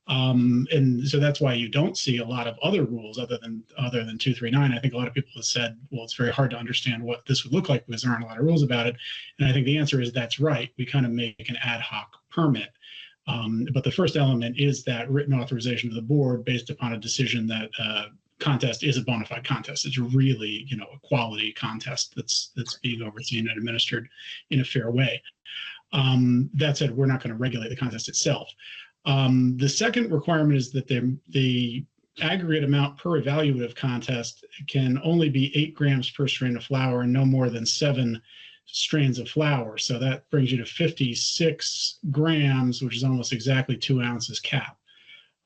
And so that's why you don't see a lot of other rules other than 239. I think a lot of people have said, well, it's very hard to understand what this would look like because there aren't a lot of rules about it. And I think the answer is that's right. We kind of make an ad hoc permit. But the first element is that written authorization to the board based upon a decision that contest is a bona fide contest. It's really, a quality contest that's being overseen and administered in a fair way. That said, we're not going to regulate the contest itself. The second requirement is that the aggregate amount per evaluative contest can only be 8 grams per strain of flower and no more than 7 strains of flower. So that brings you to 56 grams, which is almost exactly 2 ounces cap.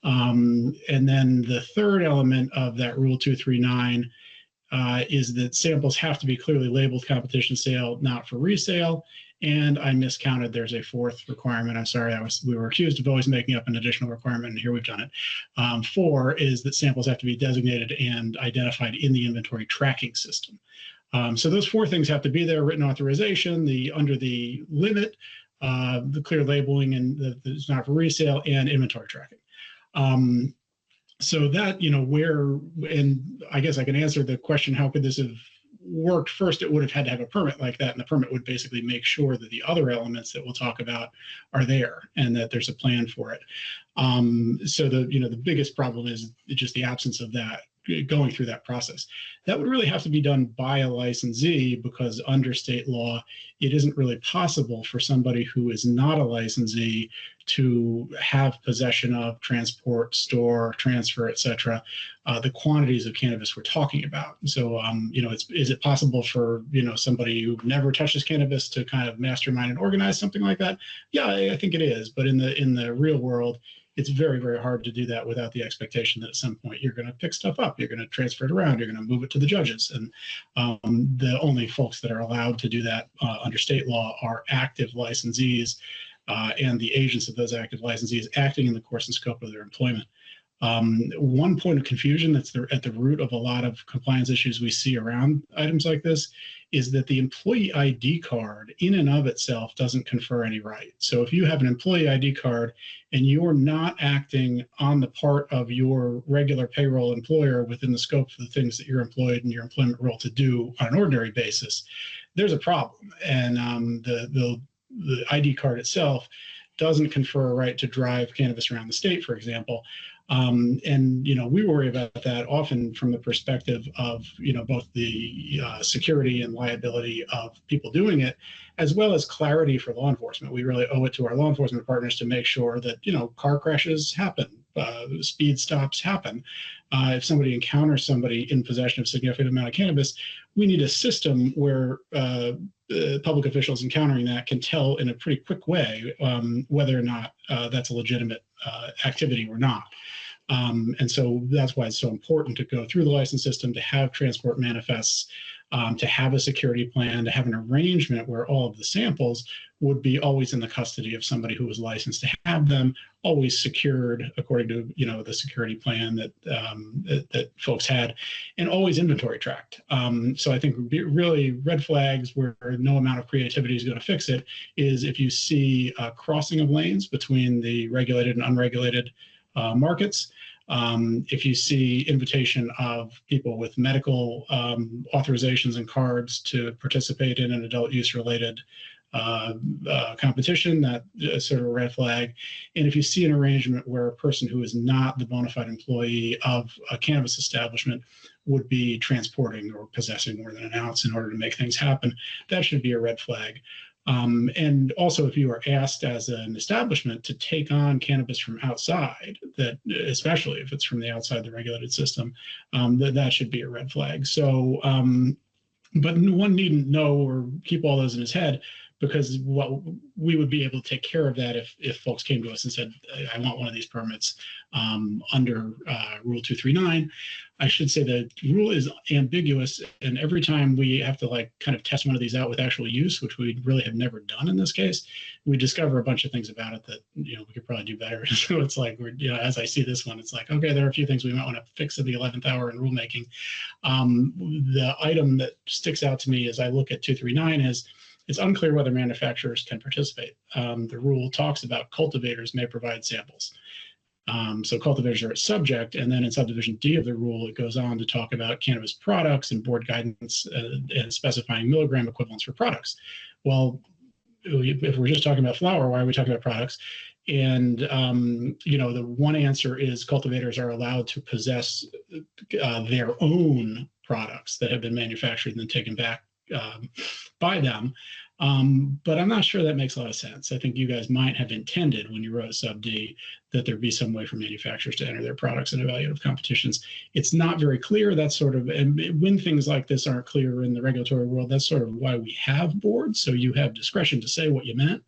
And then the third element of that Rule 239 is that samples have to be clearly labeled competition sale, not for resale. And I miscounted. There's a fourth requirement. I'm sorry. We were accused of always making up an additional requirement, and here we've done it. 4 is that samples have to be designated and identified in the inventory tracking system. So those 4 things have to be there: written authorization, under the limit, the clear labeling, and that it's not for resale, and inventory tracking. So that, and I guess I can answer the question, how could this have worked? First, it would have had to have a permit like that, and the permit would basically make sure that the other elements that we'll talk about are there and that there's a plan for it. So the biggest problem is just the absence of that, going through that process. That would really have to be done by a licensee, because under state law, it isn't really possible for somebody who is not a licensee to have possession of, transport, store, transfer, etc., the quantities of cannabis we're talking about. So, is it possible for, somebody who never touches cannabis to kind of mastermind and organize something like that? Yeah, I think it is. But in the real world, it's very, very hard to do that without the expectation that at some point you're going to pick stuff up, you're going to transfer it around, you're going to move it to the judges. And the only folks that are allowed to do that under state law are active licensees and the agents of those active licensees acting in the course and scope of their employment. One point of confusion that's at the root of a lot of compliance issues we see around items like this is that the employee ID card in and of itself doesn't confer any right. So if you have an employee ID card and you're not acting on the part of your regular payroll employer within the scope of the things that you're employed in your employment role to do on an ordinary basis, there's a problem. And the ID card itself doesn't confer a right to drive cannabis around the state, for example. And we worry about that often from the perspective of both the security and liability of people doing it, as well as clarity for law enforcement. We really owe it to our law enforcement partners to make sure that car crashes happen, speed stops happen. If somebody encounters somebody in possession of a significant amount of cannabis, we need a system where public officials encountering that can tell in a pretty quick way whether or not that's a legitimate activity or not. And so that's why it's so important to go through the license system, to have transport manifests, to have a security plan, to have an arrangement where all of the samples would be always in the custody of somebody who was licensed to have them, always secured according to the security plan that folks had, and always inventory tracked. So I think really red flags where no amount of creativity is going to fix it is if you see a crossing of lanes between the regulated and unregulated markets. If you see invitation of people with medical authorizations and cards to participate in an adult use related competition, that is sort of a red flag. And if you see an arrangement where a person who is not the bona fide employee of a cannabis establishment would be transporting or possessing more than an ounce in order to make things happen, that should be a red flag. And also, if you are asked as an establishment to take on cannabis from outside, that especially if it's from the outside the regulated system, that should be a red flag. So, but one needn't know or keep all those in his head. because what we would be able to take care of that if folks came to us and said, I want one of these permits under Rule 239. I should say the rule is ambiguous, and every time we have to like kind of test one of these out with actual use, which we really have never done in this case, we discover a bunch of things about it that we could probably do better. So it's like as I see this one, it's like, okay, there are a few things we might want to fix at the 11th hour in rulemaking. The item that sticks out to me as I look at 239 is it's unclear whether manufacturers can participate. The rule talks about cultivators may provide samples. So cultivators are a subject, and then in subdivision D of the rule, it goes on to talk about cannabis products and board guidance and specifying milligram equivalents for products. Well, if we're just talking about flower, why are we talking about products? And the one answer is cultivators are allowed to possess their own products that have been manufactured and then taken back by them. But I'm not sure that makes a lot of sense. I think you guys might have intended when you wrote sub D that there'd be some way for manufacturers to enter their products in evaluative competitions. It's not very clear. That's sort of, and when things like this aren't clear in the regulatory world, that's sort of why we have boards. So you have discretion to say what you meant,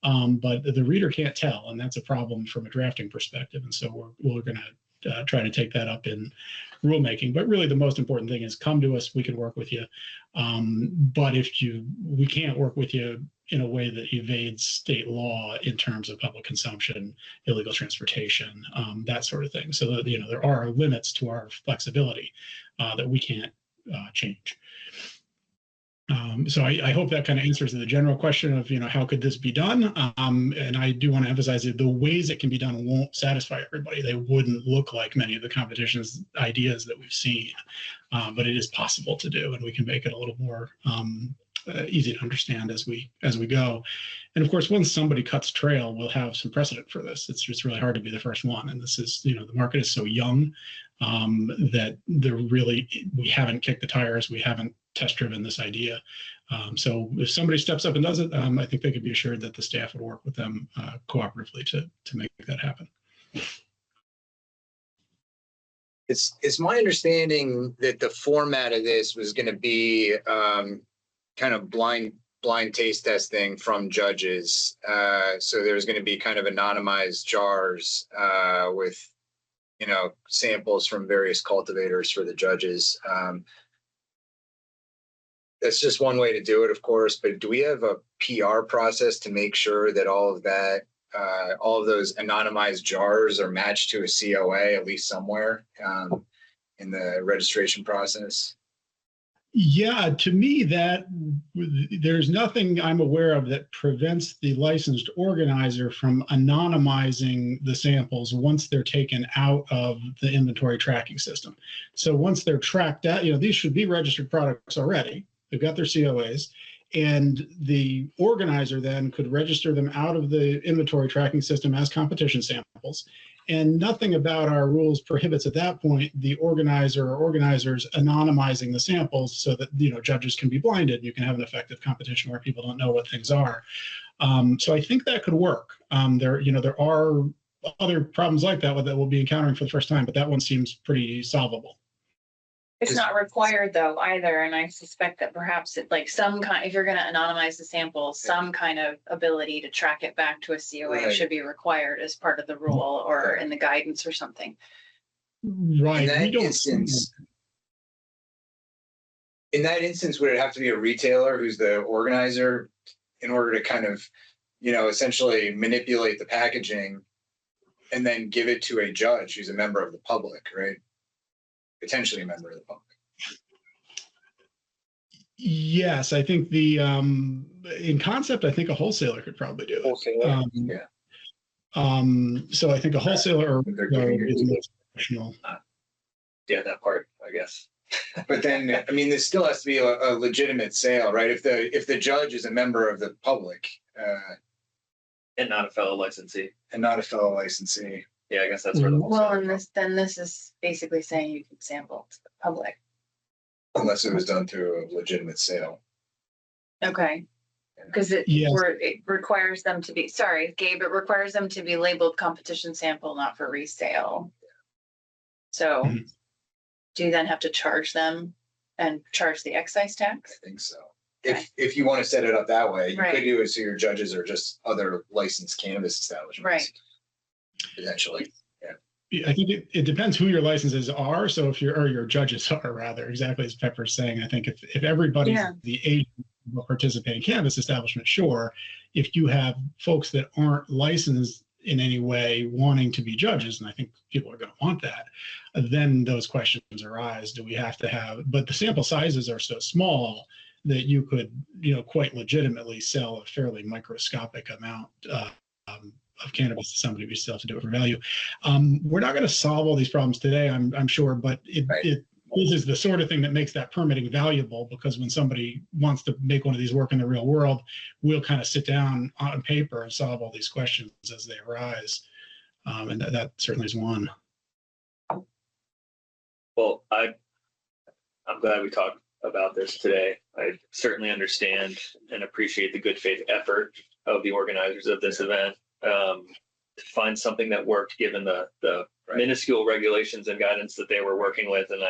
but the reader can't tell, and that's a problem from a drafting perspective. And so we're going to try to take that up in rulemaking. But really the most important thing is come to us, we can work with you. But we can't work with you in a way that evades state law in terms of public consumption, illegal transportation, that sort of thing. So that, there are limits to our flexibility that we can't change. So I hope that kind of answers the general question of, how could this be done? And I do want to emphasize that the ways it can be done won't satisfy everybody. They wouldn't look like many of the competition's ideas that we've seen, but it is possible to do, and we can make it a little more easy to understand as we go. And of course, once somebody cuts trail, we'll have some precedent for this. It's just really hard to be the first one. And this is, the market is so young that we haven't kicked the tires. We haven't test driven this idea. So if somebody steps up and does it, I think they could be assured that the staff would work with them cooperatively to make that happen. It's my understanding that the format of this was going to be kind of blind taste testing from judges. So there's going to be kind of anonymized jars with, samples from various cultivators for the judges. That's just one way to do it, of course, but do we have a PR process to make sure that all of those anonymized jars are matched to a COA, at least somewhere in the registration process? Yeah, to me, there's nothing I'm aware of that prevents the licensed organizer from anonymizing the samples once they're taken out of the inventory tracking system. So once they're tracked out, these should be registered products already. They've got their COAs, and the organizer then could register them out of the inventory tracking system as competition samples. And nothing about our rules prohibits at that point the organizer or organizers anonymizing the samples so that judges can be blinded. You can have an effective competition where people don't know what things are. So I think that could work. There are other problems like that we'll be encountering for the first time, but that one seems pretty solvable. It's not required though either, and I suspect that perhaps if you're going to anonymize the sample, some kind of ability to track it back to a COA should be required as part of the rule or in the guidance or something. Right. In that instance, would it have to be a retailer who's the organizer in order to kind of, essentially manipulate the packaging and then give it to a judge who's a member of the public, right? Potentially a member of the public. Yes, I think in concept, I think a wholesaler could probably do it. Wholesaler, So I think a wholesaler is most professional. Yeah, that part, I guess. But then, there still has to be a legitimate sale, right? If the judge is a member of the public and not a fellow licensee. Yeah, I guess that's where the and this is basically saying you can sample to the public. Unless it was done through a legitimate sale. Okay. Because it requires them to be, sorry, Gabe, it requires them to be labeled competition sample, not for resale. So do you then have to charge them and charge the excise tax? I think so. if you want to set it up that way, you Right. could do it so your judges are just other licensed cannabis establishments. Right. Potentially. I think it depends who your licenses are. So if or your judges are, rather, exactly as Pepper's saying, I think if everybody's the agent of a participating cannabis establishment, sure. If you have folks that aren't licensed in any way wanting to be judges, and I think people are going to want that, then those questions arise. Do we have to have, but the sample sizes are so small that you could, quite legitimately sell a fairly microscopic amount of cannabis to somebody. We still have to do it for value. We're not going to solve all these problems today, I'm sure, but this is the sort of thing that makes that permitting valuable, because when somebody wants to make one of these work in the real world, we'll kind of sit down on paper and solve all these questions as they arise. And that certainly is one. Well, I'm glad we talked about this today. I certainly understand and appreciate the good faith effort of the organizers of this event. To find something that worked given the minuscule regulations and guidance that they were working with. And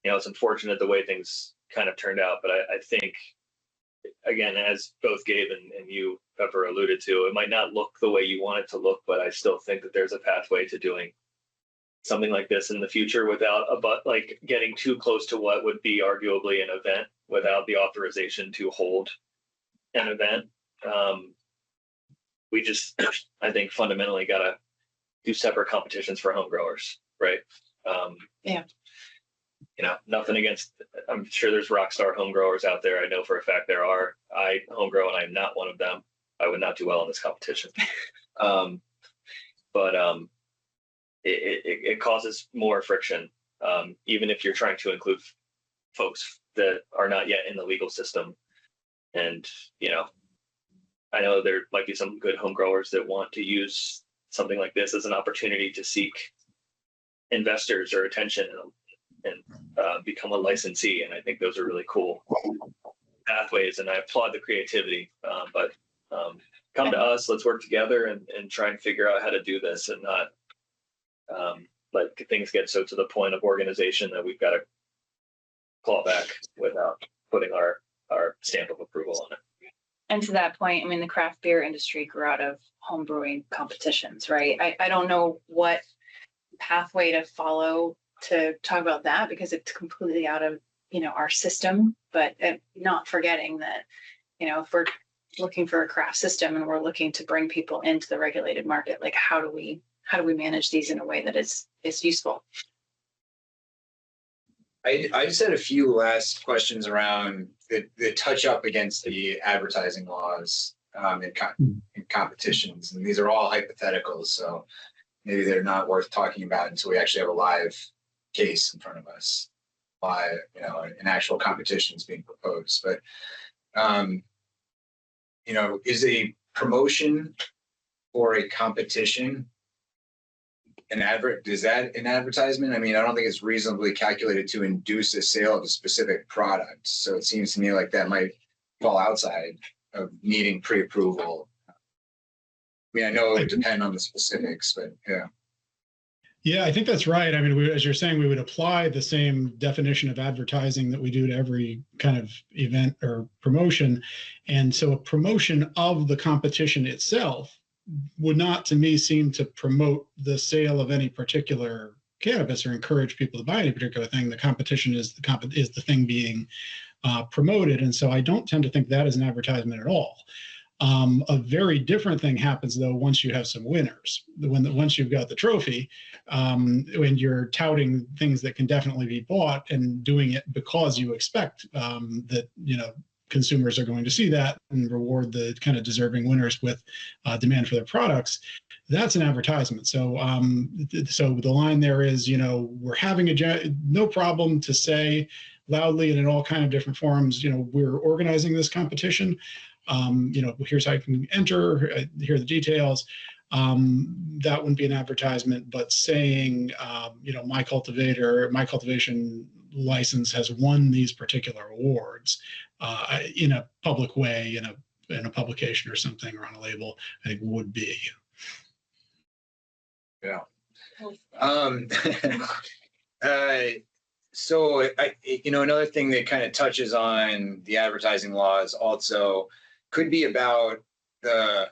it's unfortunate the way things kind of turned out, but I think, again, as both Gabe and you, Pepper, alluded to, it might not look the way you want it to look, but I still think that there's a pathway to doing something like this in the future without getting too close to what would be arguably an event without the authorization to hold an event. We just, I think, fundamentally got to do separate competitions for home growers, right? Nothing against, I'm sure there's rock star home growers out there. I know for a fact there are. I home grow and I'm not one of them. I would not do well in this competition. But it causes more friction, even if you're trying to include folks that are not yet in the legal system. And, I know there might be some good home growers that want to use something like this as an opportunity to seek investors or attention and become a licensee. And I think those are really cool pathways, and I applaud the creativity. But come to us, let's work together and try and figure out how to do this, and not let things get so to the point of organization that we've got to claw back without putting our stamp of approval on it. And to that point, I mean, the craft beer industry grew out of home brewing competitions, right? I don't know what pathway to follow to talk about that, because it's completely out of, our system, but not forgetting that, if we're looking for a craft system and we're looking to bring people into the regulated market, like how do we manage these in a way that is useful? I just had a few last questions around the touch up against the advertising laws in competitions. And these are all hypotheticals, so maybe they're not worth talking about until we actually have a live case in front of us, an actual competition is being proposed. But, is a promotion or a competition is that an advertisement? I mean, I don't think it's reasonably calculated to induce a sale of a specific product. So it seems to me like that might fall outside of needing pre-approval. I mean, I know it would depend on the specifics, but yeah. Yeah, I think that's right. I mean, as you're saying, we would apply the same definition of advertising that we do to every kind of event or promotion. And so a promotion of the competition itself would not, to me, seem to promote the sale of any particular cannabis or encourage people to buy any particular thing. The competition is the thing being promoted. And so I don't tend to think that is an advertisement at all. A very different thing happens, though, once you have some winners. Once you've got the trophy, when you're touting things that can definitely be bought and doing it because you expect that, consumers are going to see that and reward the kind of deserving winners with demand for their products, that's an advertisement. So the line there is, we're having no problem to say loudly and in all kind of different forms, we're organizing this competition. Here's how you can enter, here are the details. That wouldn't be an advertisement, but saying, my cultivation license has won these particular awards in a public way, in a publication or something, or on a label, I think would be. Yeah. So another thing that kind of touches on the advertising laws also could be about the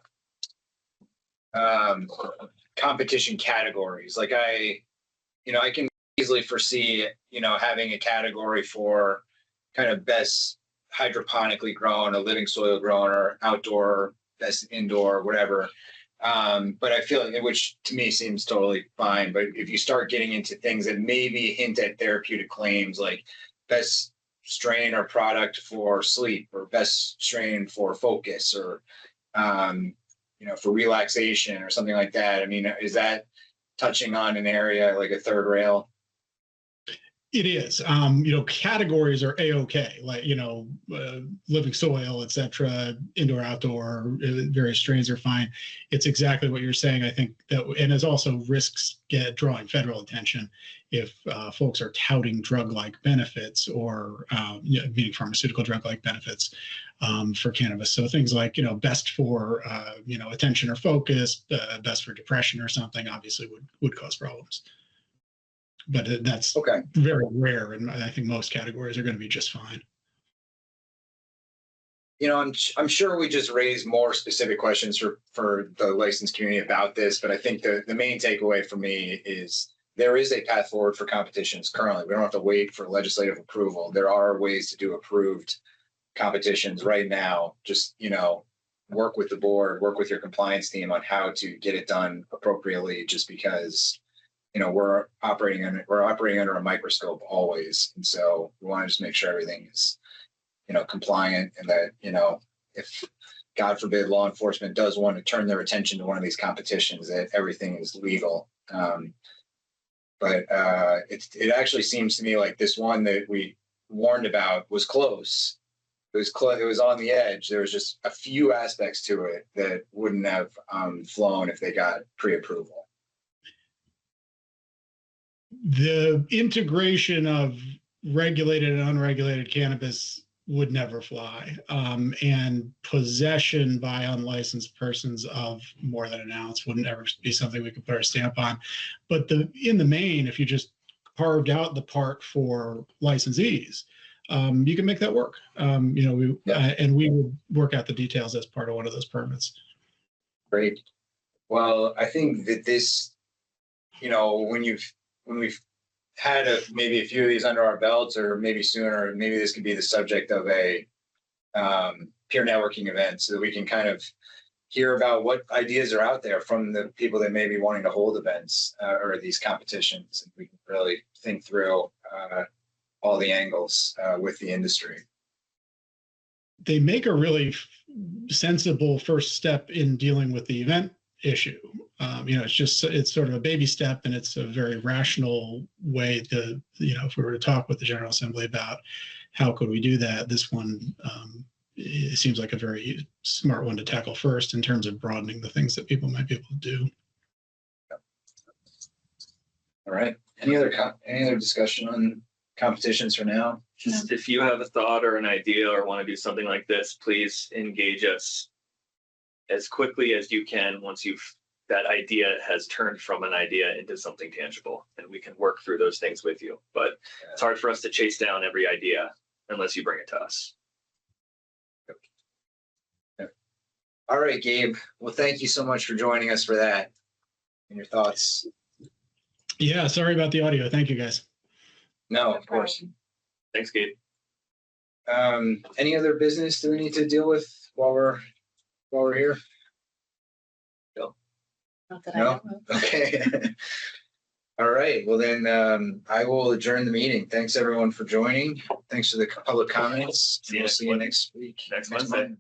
competition categories. Like I can easily foresee, having a category for kind of best hydroponically grown, a living soil grown, or outdoor, best indoor, whatever. But I feel like, which to me seems totally fine. But if you start getting into things that maybe hint at therapeutic claims, like best strain or product for sleep, or best strain for focus, or for relaxation, or something like that. I mean, is that touching on an area like a third rail? It is. Categories are A-OK, like, living soil, et cetera, indoor, outdoor, various strains are fine. It's exactly what you're saying. I think that, and it's also risks drawing federal attention if folks are touting drug-like benefits, or meaning pharmaceutical drug-like benefits for cannabis. So things like, best for, attention or focus, best for depression or something, obviously would cause problems. But that's okay. Very rare, and I think most categories are going to be just fine. I'm sure we just raise more specific questions for the licensed community about this, but I think the main takeaway for me is there is a path forward for competitions currently. We don't have to wait for legislative approval. There are ways to do approved competitions right now. Just, work with the board, work with your compliance team on how to get it done appropriately, just because we're operating under a microscope always. And so we want to just make sure everything is, compliant, and that, if God forbid law enforcement does want to turn their attention to one of these competitions, that everything is legal. But it actually seems to me like this one that we warned about was close. It was on the edge. There was just a few aspects to it that wouldn't have flown if they got pre-approval. The integration of regulated and unregulated cannabis would never fly. And possession by unlicensed persons of more than an ounce wouldn't ever be something we could put our stamp on. But in the main, if you just carved out the part for licensees, you can make that work. And we would work out the details as part of one of those permits. Great. Well, I think that this, when we've had maybe a few of these under our belts, or maybe sooner, maybe this could be the subject of a peer networking event, so that we can kind of hear about what ideas are out there from the people that may be wanting to hold events or these competitions, and we can really think through all the angles with the industry. They make a really sensible first step in dealing with the event issue. It's sort of a baby step, and it's a very rational way to, if we were to talk with the General Assembly about how could we do that, this one it seems like a very smart one to tackle first in terms of broadening the things that people might be able to do. All right. Any other discussion on competitions for now? Just if you have a thought or an idea or want to do something like this, please engage us as quickly as you can once that idea has turned from an idea into something tangible, and we can work through those things with you. But it's hard for us to chase down every idea unless you bring it to us. All right, Gabe. Well, thank you so much for joining us for that and your thoughts. Yeah, sorry about the audio. Thank you, guys. No, of course. Thanks, Gabe. Any other business do we need to deal with while we're here? Not that I know of. Okay. All right. Well, then I will adjourn the meeting. Thanks everyone for joining. Thanks for the public comments. See you next week. Next Wednesday. month.